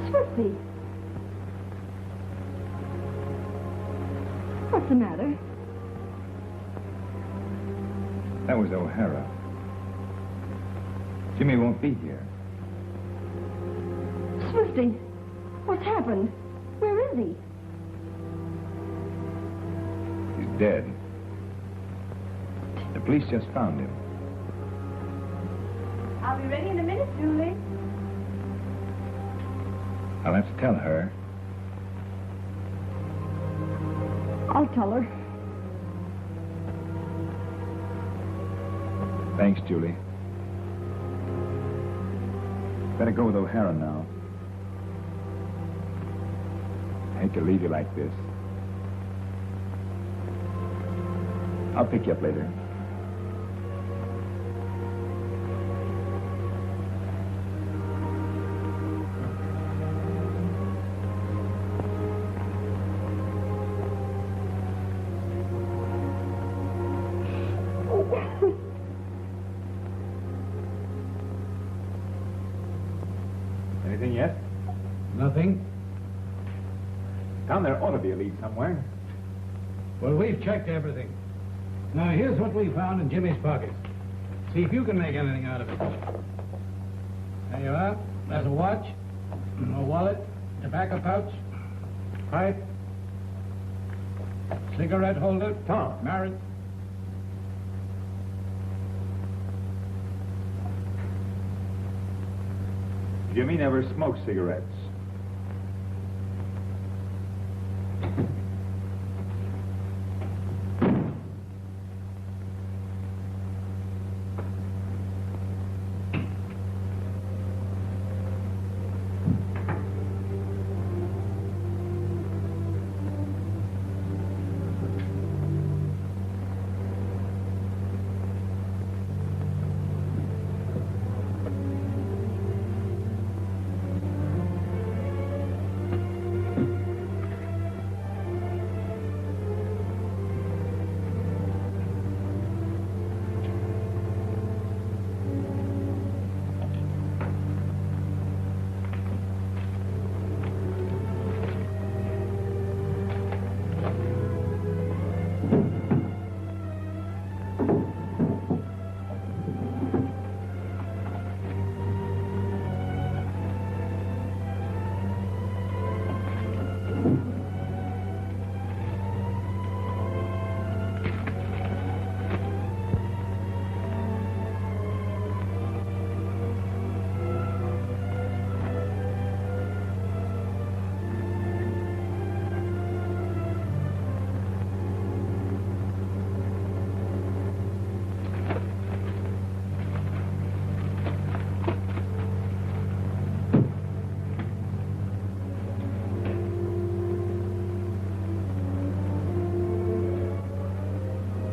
Swifty. What's the matter? That was O'Hara. Jimmy won't be here. Swifty, what's happened? Where is he? He's dead. The police just found him. I'll be ready in a minute, Julie. I'll have to tell her. I'll tell her. Thanks, Julie. Better go with O'Hara now. I hate to leave you like this. I'll pick you up later. Anything yet? Nothing. Down there ought to be a lead somewhere. Well, we've checked everything. Now, here's what we found in Jimmy's pockets. See if you can make anything out of it. There you are. There's a watch, a wallet, Tobacco pouch? Pipe? Cigarette holder? Tom. Married? Jimmy never smokes cigarettes.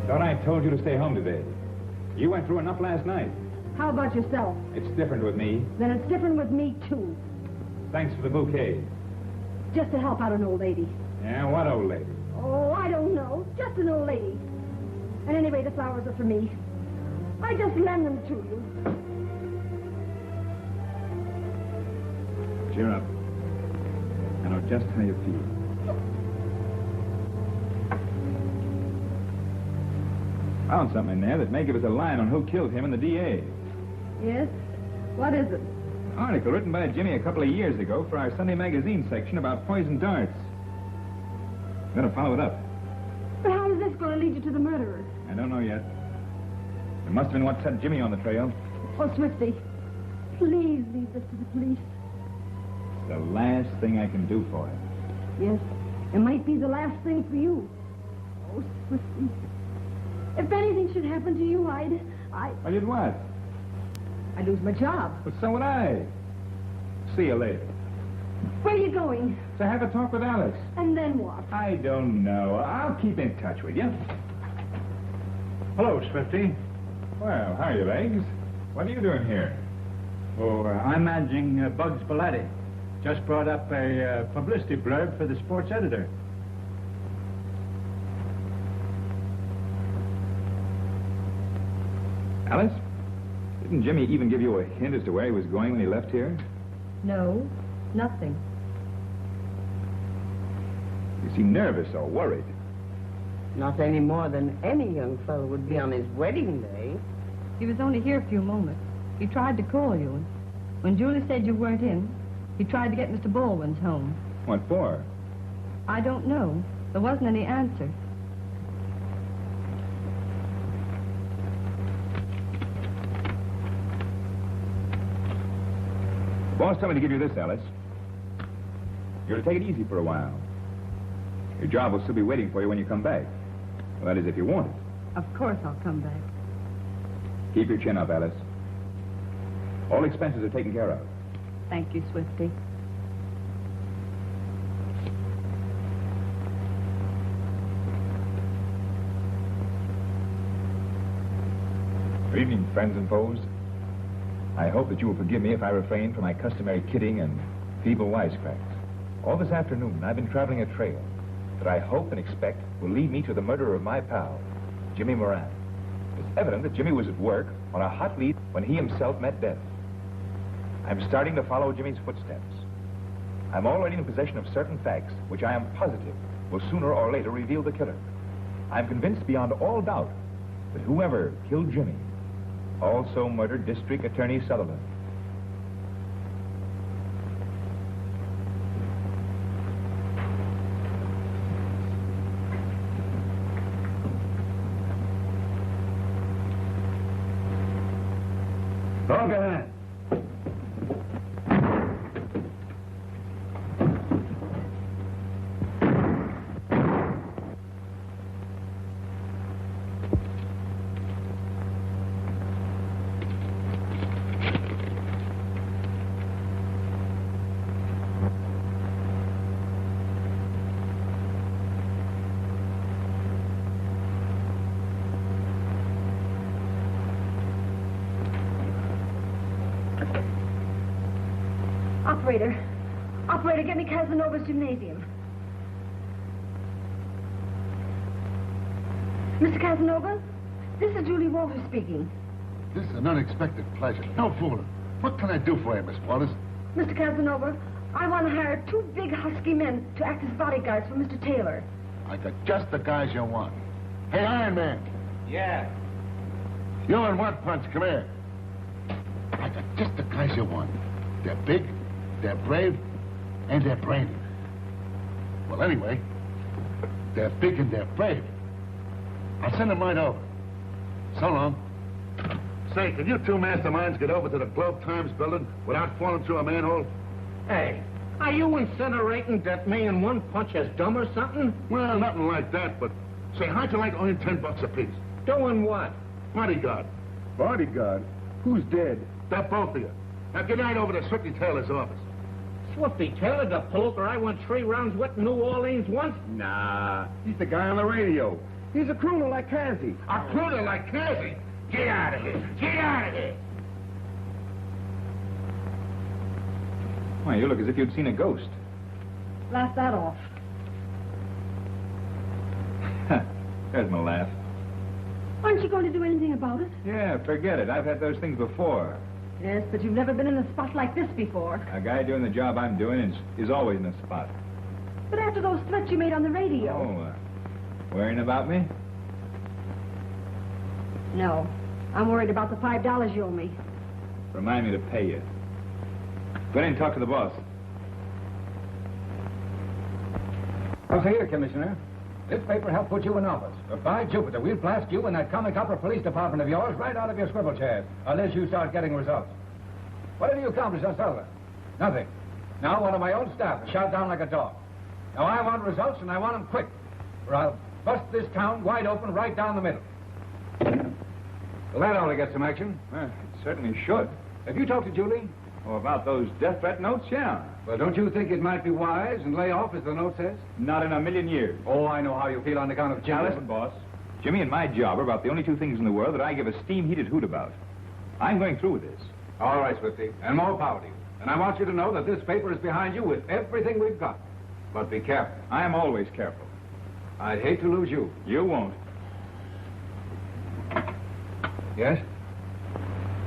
Thought I told you to stay home today. You went through enough last night. How about yourself? It's different with me. Then it's different with me, too. Thanks for the bouquet. Just to help out an old lady. Yeah, what old lady? Oh, I don't know. Just an old lady. And anyway, the flowers are for me. I just lend them to you. Cheer up. I know just how you feel. Found something in there that may give us a line on who killed him and the DA. Yes? What is it? An article written by Jimmy a couple of years ago for our Sunday magazine section about poison darts. I'm going to follow it up. But how is this going to lead you to the murderer? I don't know yet. It must have been what set Jimmy on the trail. Oh, Swifty, please leave this to the police. It's the last thing I can do for him. Yes, it might be the last thing for you. Oh, Swifty. If anything should happen to you, I did what? I'd lose my job. But so would I. See you later. Where are you going? To have a talk with Alice. And then what? I don't know. I'll keep in touch with you. Hello, Swifty. Well, how are you, Legs? What are you doing here? Oh, I'm managing Bugs Belletti. Just brought up a publicity blurb for the sports editor. Alice? Didn't Jimmy even give you a hint as to where he was going when he left here? No, nothing. You seem nervous or worried. Not any more than any young fellow would be on his wedding day. He was only here a few moments. He tried to call you, and when Julie said you weren't in, he tried to get Mr. Baldwin's home. What for? I don't know. There wasn't any answer. Boss told me to give you this, Alice. You're to take it easy for a while. Your job will still be waiting for you when you come back. Well, that is, if you want it. Of course I'll come back. Keep your chin up, Alice. All expenses are taken care of. Thank you, Swifty. Good evening, friends and foes. I hope that you will forgive me if I refrain from my customary kidding and feeble wisecracks. All this afternoon, I've been traveling a trail that I hope and expect will lead me to the murder of my pal, Jimmy Moran. It's evident that Jimmy was at work on a hot lead when he himself met death. I'm starting to follow Jimmy's footsteps. I'm already in possession of certain facts which I am positive will sooner or later reveal the killer. I'm convinced beyond all doubt that whoever killed Jimmy also murdered District Attorney Sullivan. Go get in. Operator, get me Casanova's gymnasium. Mr. Casanova, this is Julie Walters speaking. This is an unexpected pleasure. No fooling. What can I do for you, Miss Walters? Mr. Casanova, I want to hire 2 big husky men to act as bodyguards for Mr. Taylor. I got just the guys you want. Hey, Iron Man. Yeah. You and One Punch, come here. I got just the guys you want. They're big, they're brave, and they're brainy. Well, anyway, they're big and they're brave. I'll send them right over. So long. Say, can you 2 masterminds get over to the Globe Times building without falling through a manhole? Hey, are you incinerating that me and One Punch is dumb or something? Well, nothing like that, but say, how'd you like only $10 apiece? Doing what? Bodyguard. Bodyguard? Who's dead? They're both of you. Now get right over to Swifty Taylor's office. Swifty Taylor, the poker I went 3 rounds with in New Orleans once? Nah, he's the guy on the radio. He's a crooner like Cassie. A crooner like Cassie? Get out of here. Get out of here. Why, you look as if you'd seen a ghost. Laugh that off. There's my laugh. Aren't you going to do anything about it? Yeah, forget it. I've had those things before. Yes, but you've never been in a spot like this before. A guy doing the job I'm doing is always in a spot. But after those threats you made on the radio... Oh, worrying about me? No. I'm worried about the $5 you owe me. Remind me to pay you. Go ahead and talk to the boss. I'll see here, Commissioner. This paper helped put you in office. But by Jupiter, we'll blast you and that comic opera police department of yours right out of your swivel chair, unless you start getting results. What have you accomplished on Sullivan? Nothing. Now one of my own staff is shot down like a dog. Now I want results, and I want them quick, or I'll bust this town wide open right down the middle. Well, that ought to get some action. Well, it certainly should. Have you talked to Julie? Oh, about those death threat notes? Yeah. Well, don't you think it might be wise and lay off, as the note says? Not in a million years. Oh, I know how you feel on account of Jimmy. Now, listen, boss. Jimmy and my job are about the only 2 things in the world that I give a steam-heated hoot about. I'm going through with this. All right, Swifty, and more power to you. And I want you to know that this paper is behind you with everything we've got. But be careful. I am always careful. I'd hate to lose you. You won't. Yes?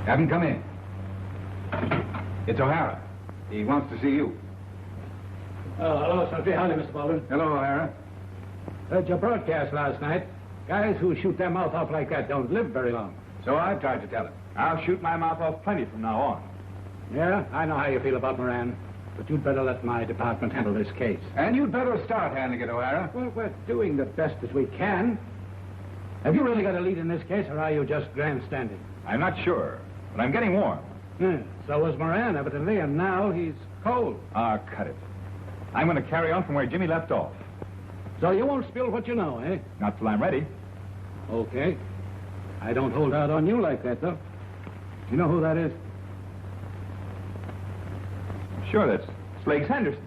Have him come in. It's O'Hara. He wants to see you. Oh, hello, Swifty. Howdy, Mr. Baldwin. Hello, O'Hara. Heard your broadcast last night. Guys who shoot their mouth off like that don't live very long. So I've tried to tell him. I'll shoot my mouth off plenty from now on. Yeah, I know how you feel about Moran. But you'd better let my department handle this case. And you'd better start handling it, O'Hara. Well, we're doing the best that we can. Have you really got a lead in this case, or are you just grandstanding? I'm not sure, but I'm getting warm. Yeah, so was Moran, evidently, and now he's cold. Ah, cut it. I'm going to carry on from where Jimmy left off. So you won't spill what you know, eh? Not till I'm ready. Okay. I don't hold out on you like that, though. You know who that is? Sure, that's Slakes Henderson.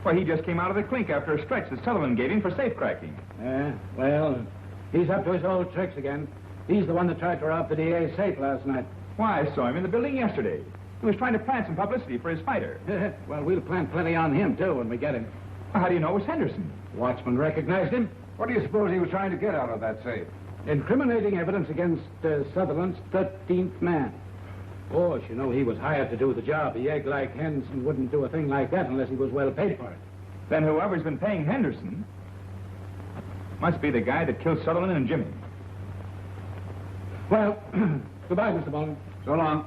Well, he just came out of the clink after a stretch that Sullivan gave him for safe-cracking. Yeah, well, he's up to his old tricks again. He's the one that tried to rob the DA's safe last night. Why, I saw him in the building yesterday. He was trying to plant some publicity for his fighter. Well, we'll plant plenty on him, too, when we get him. Well, how do you know it was Henderson? Watchman recognized him. What do you suppose he was trying to get out of that safe? Incriminating evidence against Sutherland's 13th man. Of course, you know, he was hired to do the job. A yegg like Henderson wouldn't do a thing like that unless he was well paid for it. Then whoever's been paying Henderson must be the guy that killed Sutherland and Jimmy. Well, goodbye, Mr. Baldwin. So long.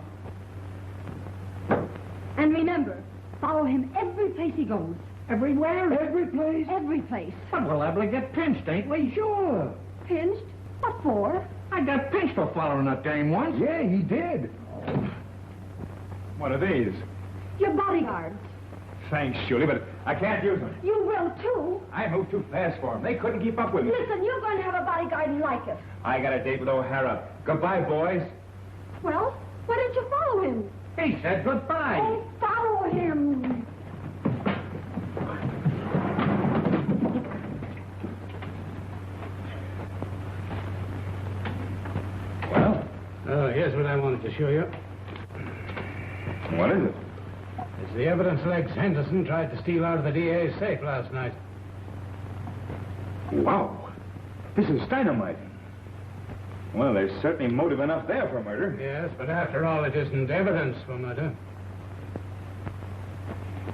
And remember, follow him every place he goes. Everywhere? Every place? Every place. But we'll liable to get pinched, ain't we? Sure. Pinched? What for? I got pinched for following that dame once. Yeah, he did. What are these? Your bodyguards. Thanks, Julie, but I can't use them. You will, too. I moved too fast for them. They couldn't keep up with me. Listen, you're going to have a bodyguard like us. I got a date with O'Hara. Goodbye, boys. Well, why didn't you follow him? He said goodbye. Oh, follow him. Well? Oh, here's what I wanted to show you. What is it? It's the evidence Legs Henderson tried to steal out of the DA's safe last night. Wow. This is dynamite. Well, there's certainly motive enough there for murder. Yes, but after all, it isn't evidence for murder.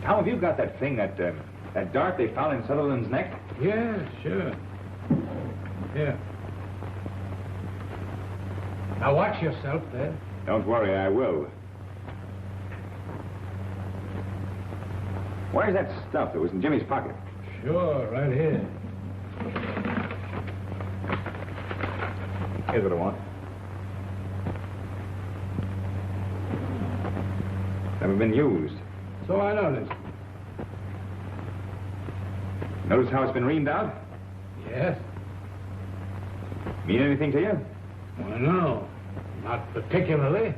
How have you got that thing, that dart they found in Sutherland's neck? Yeah, sure. Here. Now watch yourself there. Don't worry, I will. Where's that stuff that was in Jimmy's pocket? Sure, right here. Here's what I want. Never been used. So I noticed. Notice how it's been reamed out? Yes. Mean anything to you? Well, no. Not particularly.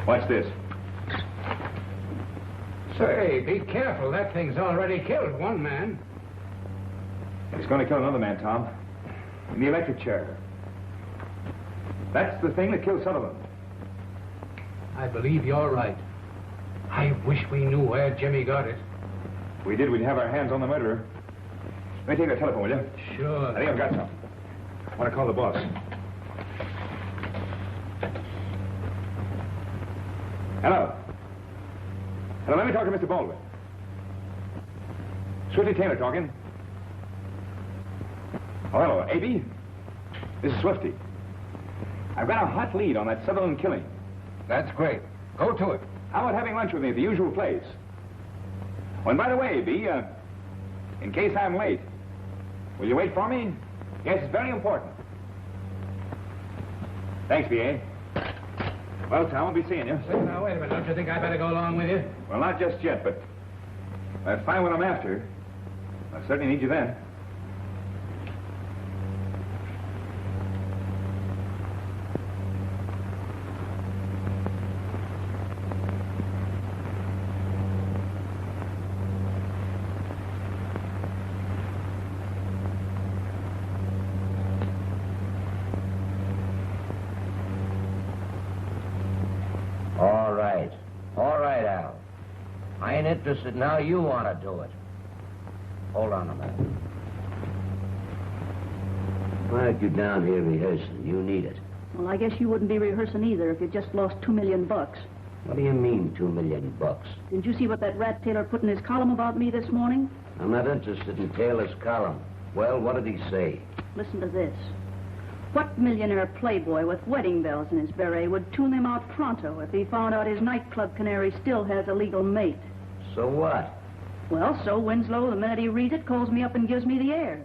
Watch this. Say, be careful. That thing's already killed one man. It's going to kill another man, Tom. In the electric chair. That's the thing that killed Sutherland. I believe you're right. I wish we knew where Jimmy got it. If we did, we'd have our hands on the murderer. Let me take the telephone, will you? Sure. I think I've got some. I want to call the boss. Hello. Hello, let me talk to Mr. Baldwin. Swifty Taylor talking. Oh, hello, A.B.? This is Swifty. I've got a hot lead on that Sutherland killing. That's great. Go to it. How about having lunch with me at the usual place? Oh, and by the way, A.B., in case I'm late, will you wait for me? Yes, it's very important. Thanks, B.A. Well, Tom, I'll be seeing you. Say, now, wait a minute. Don't you think I better go along with you? Well, not just yet, but if I find what I'm after, I certainly need you then. All right, Al. I ain't interested now. You want to do it. Hold on a minute. Why are you down here rehearsing? You need it. Well, I guess you wouldn't be rehearsing either if you just lost $2 million. What do you mean, $2 million? Didn't you see what that rat Taylor put in his column about me this morning? I'm not interested in Taylor's column. Well, what did he say? Listen to this. What millionaire playboy with wedding bells in his beret would tune him out pronto if he found out his nightclub canary still has a legal mate? So what? Well, so Winslow, the minute he reads it, calls me up and gives me the air.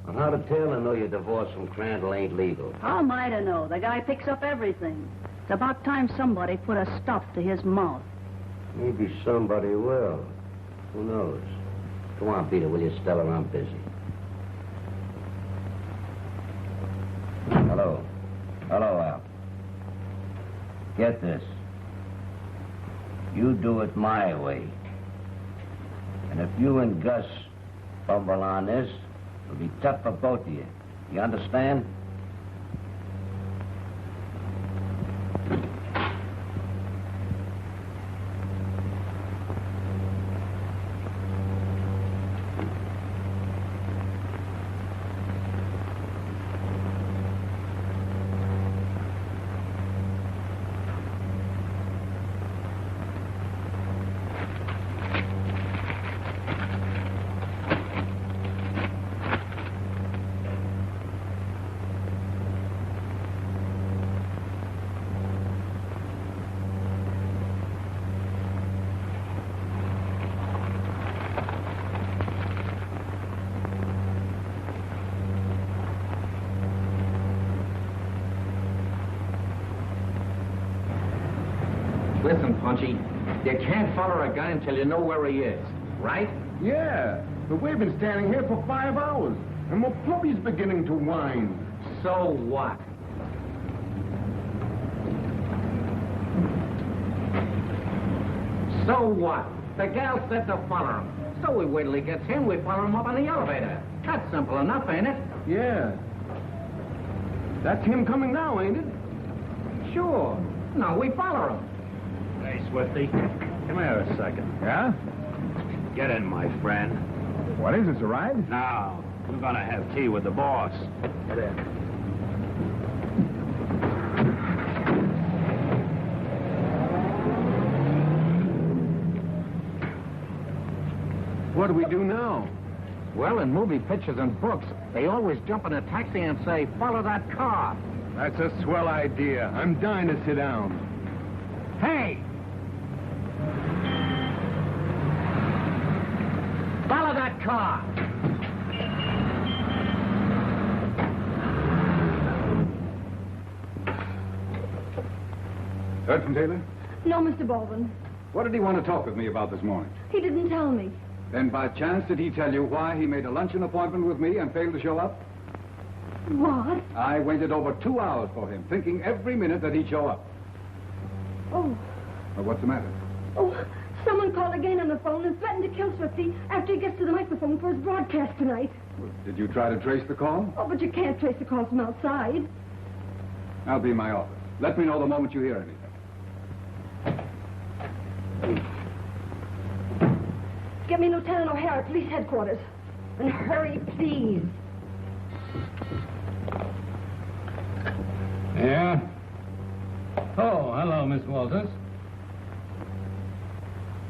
Well, how did Taylor know your divorce from Crandall ain't legal? How am I to know? The guy picks up everything. It's about time somebody put a stop to his mouth. Maybe somebody will. Who knows? Come on, Peter, will you, Stella? I'm busy. Hello. Hello, Al. Get this. You do it my way. And if you and Gus fumble on this, it'll be tough for both of you. You understand? Listen, Punchy, you can't follow a guy until you know where he is, right? Yeah, but we've been standing here for 5 hours, and my puppy's beginning to whine. So what? So what? The gal said to follow him. So we wait till he gets in, we follow him up on the elevator. That's simple enough, ain't it? Yeah. That's him coming now, ain't it? Sure. Now we follow him. Hey, Swifty, come here a second. Yeah? Get in, my friend. What is this, a ride? Now, we're gonna have tea with the boss. Get in. What do we do now? Well, in movie pictures and books, they always jump in a taxi and say, follow that car. That's a swell idea. I'm dying to sit down. Hey! Follow that car! Heard from Taylor? No, Mr. Baldwin. What did he want to talk with me about this morning? He didn't tell me. Then by chance did he tell you why he made a luncheon appointment with me and failed to show up? What? I waited over 2 hours for him, thinking every minute that he'd show up. Oh. Well, what's the matter? Oh, someone called again on the phone and threatened to kill Swifty after he gets to the microphone for his broadcast tonight. Well, did you try to trace the call? Oh, but you can't trace the call from outside. I'll be in my office. Let me know the moment you hear anything. Get me Lieutenant O'Hara, police headquarters. And hurry, please. Yeah? Oh, hello, Miss Walters.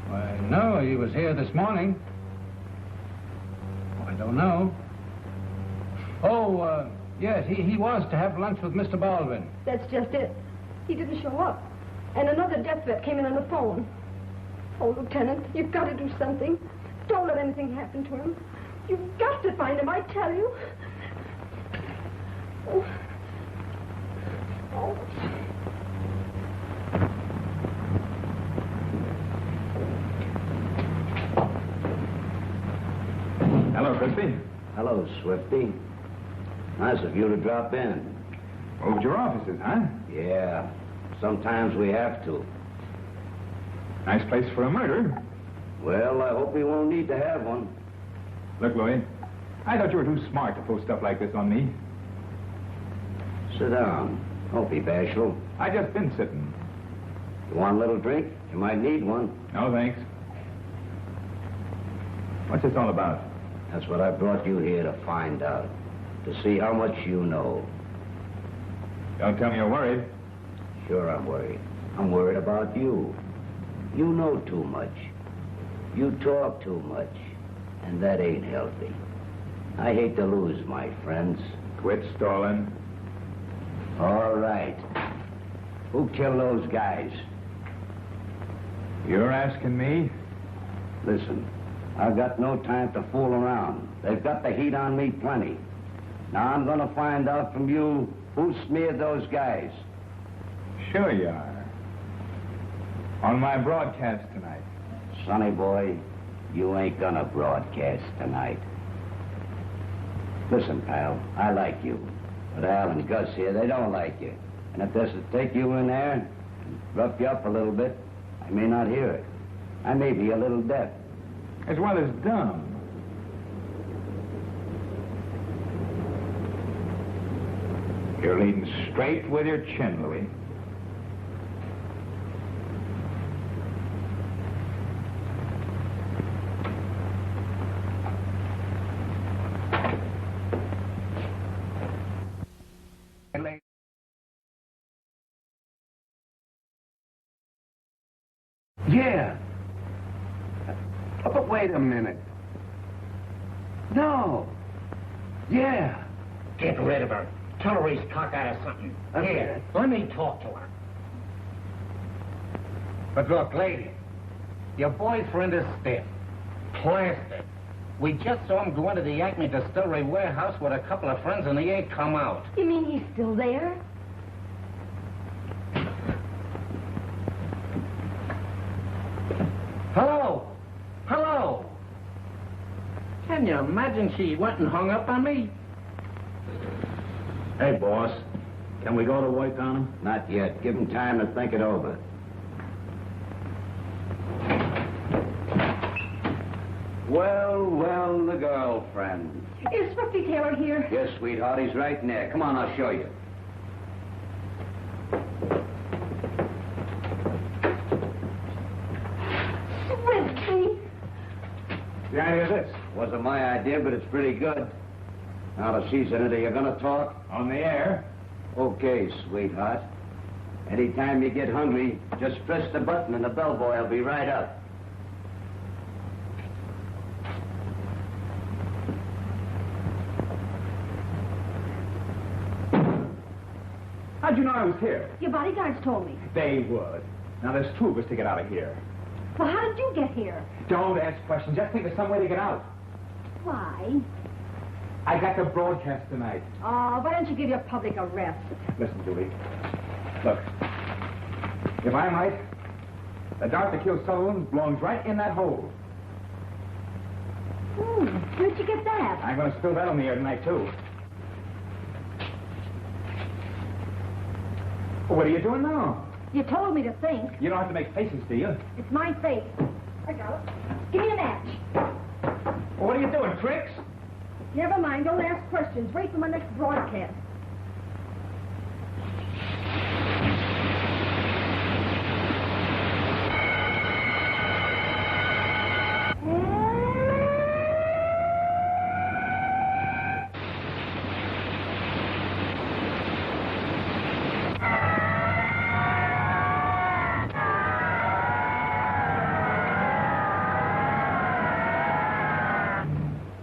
Why, no, he was here this morning. I don't know. Oh, yes, he was to have lunch with Mr. Baldwin. That's just it. He didn't show up. And another death threat came in on the phone. Oh, Lieutenant, you've got to do something. Don't let anything happen to him. You've got to find him, I tell you. Oh. Oh. Hello, Crispy. Hello, Swifty. Nice of you to drop in. Moved your offices, huh? Yeah. Sometimes we have to. Nice place for a murder. Well, I hope we won't need to have one. Look, Louie, I thought you were too smart to pull stuff like this on me. Sit down. Don't be bashful. I just been sitting. You want a little drink? You might need one. No, thanks. What's this all about? That's what I brought you here to find out. To see how much you know. Don't tell me you're worried. Sure I'm worried. I'm worried about you. You know too much. You talk too much. And that ain't healthy. I hate to lose my friends. Quit stalling. All right. Who killed those guys? You're asking me? Listen, I've got no time to fool around. They've got the heat on me plenty. Now I'm gonna find out from you who smeared those guys. Sure you are. On my broadcast tonight. Sonny boy, you ain't gonna broadcast tonight. Listen, pal, I like you. But Al and Gus here, they don't like you. And if this would take you in there and rough you up a little bit, I may not hear it. I may be a little deaf. As well as dumb. You're leading straight with your chin, Louie. Yeah. Oh, but wait a minute. No. Yeah. Get rid of her. Tell her he's cock out of something. Here, let me talk to her. But look, lady, your boyfriend is stiff, plastered. We just saw him go into the Acme Distillery warehouse with a couple of friends, and he ain't come out. You mean he's still there? you imagine she went and hung up on me? Hey, boss. Can we go to work on him? Not yet. Give him time to think it over. Well, the girlfriend. Is Swifty Taylor here? Yes, sweetheart, he's right in there. Come on, I'll show you. Swifty! The idea of this? Wasn't my idea, but it's pretty good. Now that she's in it, are you gonna talk? On the air. Okay, sweetheart. Anytime you get hungry, just press the button and the bellboy will be right up. How'd you know I was here? Your bodyguards told me. They would. Now, there's two of us to get out of here. Well, how did you get here? Don't ask questions. Just think of some way to get out. Why? I got the broadcast tonight. Oh, why don't you give your public a rest? Listen, Julie. Look. If I'm right, the dart that killed Sullivan belongs right in that hole. Where'd you get that? I'm going to spill that on the air tonight, too. What are you doing now? You told me to think. You don't have to make faces, do you? It's my face. I got it. Give me a match. What are you doing, tricks? Never mind. Don't ask questions. Wait for my next broadcast.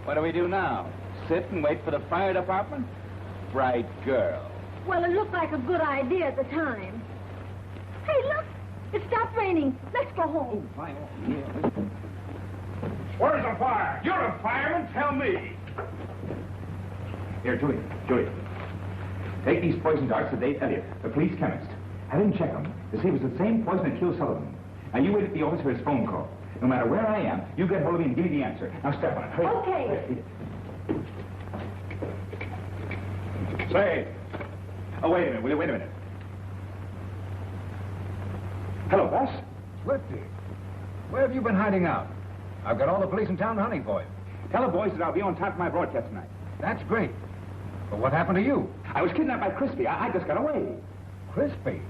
What do we do now? Sit and wait for the fire department? Bright girl. Well, it looked like a good idea at the time. Hey, look! It stopped raining. Let's go home. Where's the fire? You're a fireman. Tell me. Here, Julie. Take these poison darts to Dave Elliott, the police chemist. Have him check them to see if it's the same poison that killed Sullivan. Now, you wait at the office for his phone call. No matter where I am, you get hold of me and give me the answer. Now, step on it. Hurry. Okay. Say. Oh, wait a minute, will you? Wait a minute. Hello, boss. Swifty, where have you been hiding out? I've got all the police in town hunting for you. Tell the boys that I'll be on top of my broadcast tonight. That's great. But what happened to you? I was kidnapped by Crispy. I just got away. Crispy?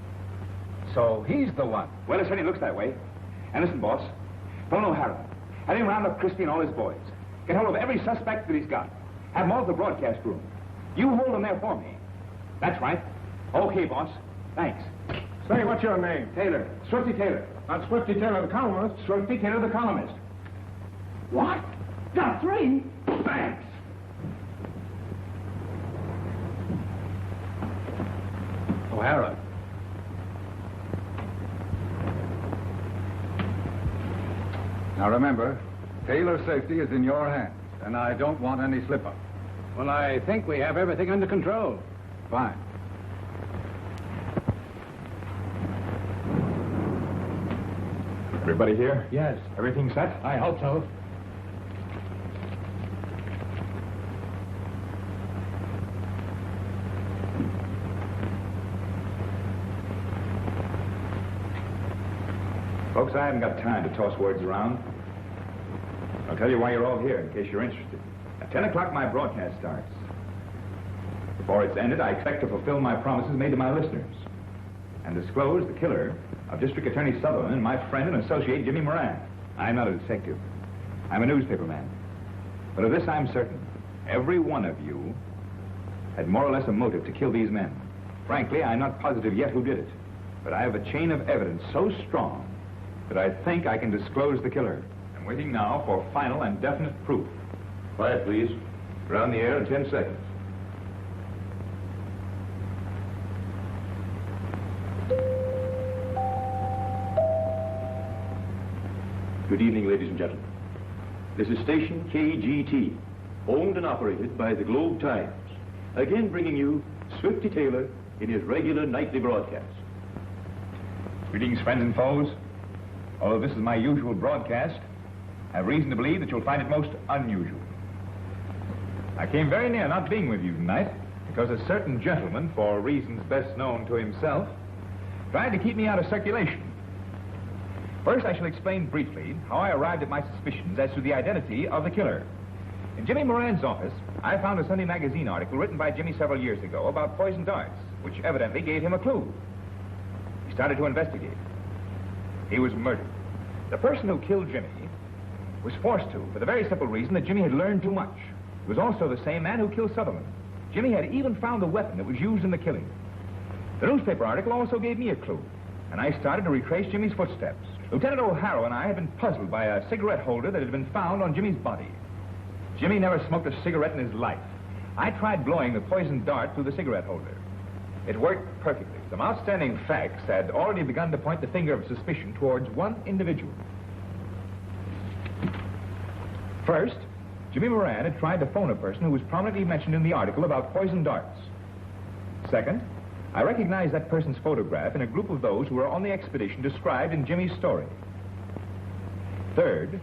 So he's the one. Well, it certainly looks that way. And listen, boss. Phone O'Hara. Have him round up Crispy and all his boys. Get hold of every suspect that he's got. Have them all at the broadcast room. You hold them there for me. That's right. Okay, boss. Thanks. Say, what's your name? Taylor. Swifty Taylor. Not Swifty Taylor, the columnist. Swifty Taylor, the columnist. What? Got three. Thanks. O'Hara. Now remember, Taylor's safety is in your hands, and I don't want any slip-up. Well, I think we have everything under control. Fine. Everybody here? Yes. Everything set? I hope so. Folks, I haven't got time to toss words around. I'll tell you why you're all here, in case you're interested. At 10 o'clock, my broadcast starts. Before it's ended, I expect to fulfill my promises made to my listeners and disclose the killer of District Attorney Sutherland and my friend and associate, Jimmy Moran. I'm not a detective. I'm a newspaperman. But of this I'm certain. Every one of you had more or less a motive to kill these men. Frankly, I'm not positive yet who did it. But I have a chain of evidence so strong that I think I can disclose the killer. I'm waiting now for final and definite proof. Quiet, please. We're on the air in 10 seconds. Good evening, ladies and gentlemen. This is station KGT, owned and operated by the Globe Times. Again bringing you Swifty Taylor in his regular nightly broadcast. Greetings, friends and foes. Although this is my usual broadcast, I have reason to believe that you'll find it most unusual. I came very near not being with you tonight because a certain gentleman, for reasons best known to himself, tried to keep me out of circulation. First, I shall explain briefly how I arrived at my suspicions as to the identity of the killer. In Jimmy Moran's office, I found a Sunday magazine article written by Jimmy several years ago about poison darts, which evidently gave him a clue. He started to investigate. He was murdered. The person who killed Jimmy was forced to, for the very simple reason that Jimmy had learned too much. It was also the same man who killed Sutherland. Jimmy had even found the weapon that was used in the killing. The newspaper article also gave me a clue, and I started to retrace Jimmy's footsteps. Lieutenant O'Hara and I had been puzzled by a cigarette holder that had been found on Jimmy's body. Jimmy never smoked a cigarette in his life. I tried blowing the poisoned dart through the cigarette holder. It worked perfectly. Some outstanding facts had already begun to point the finger of suspicion towards one individual. First, Jimmy Moran had tried to phone a person who was prominently mentioned in the article about poisoned darts. Second, I recognized that person's photograph in a group of those who were on the expedition described in Jimmy's story. Third,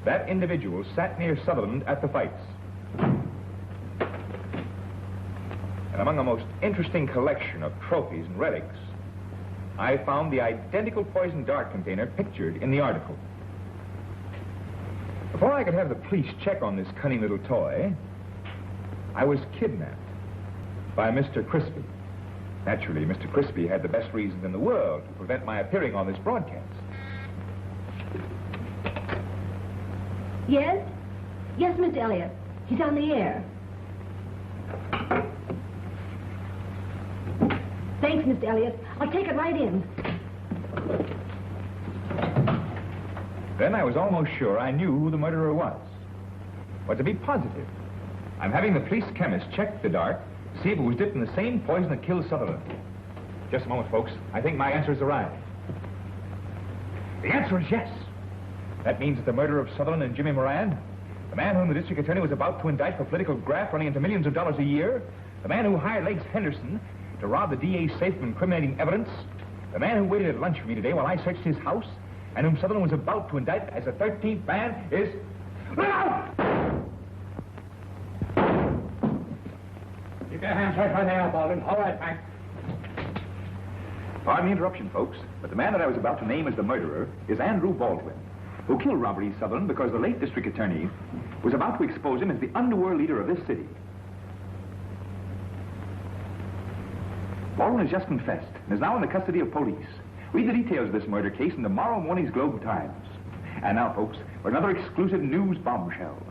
that individual sat near Sutherland at the fights. And among a most interesting collection of trophies and relics, I found the identical poison dart container pictured in the article. Before I could have the police check on this cunning little toy, I was kidnapped by Mr. Crispy. Naturally, Mr. Crispy had the best reasons in the world to prevent my appearing on this broadcast. Yes? Yes, Mr. Elliot. He's on the air. Thanks, Mr. Elliot. I'll take it right in. Then I was almost sure I knew who the murderer was. But to be positive, I'm having the police chemist check the dart to see if it was dipped in the same poison that killed Sutherland. Just a moment, folks. I think my answer has arrived. The answer is yes. That means that the murderer of Sutherland and Jimmy Moran, the man whom the district attorney was about to indict for political graft running into millions of dollars a year, the man who hired Legs Henderson to rob the DA's safe from incriminating evidence, the man who waited at lunch for me today while I searched his house, and whom Sutherland was about to indict as a 13th man is... Look out! Keep your hands right by there, Baldwin. All right, Frank. Pardon the interruption, folks, but the man that I was about to name as the murderer is Andrew Baldwin, who killed Robert E. Sutherland because the late district attorney was about to expose him as the underworld leader of this city. Baldwin has just confessed and is now in the custody of police. Read the details of this murder case in tomorrow morning's Globe Times. And now, folks, for another exclusive news bombshell.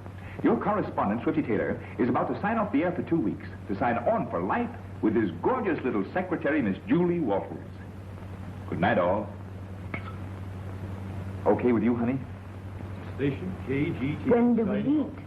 Your correspondent, Swifty Taylor, is about to sign off the air for 2 weeks, to sign on for life with his gorgeous little secretary, Miss Julie Walters. Good night, all. Okay with you, honey? Station KGT. When do we eat?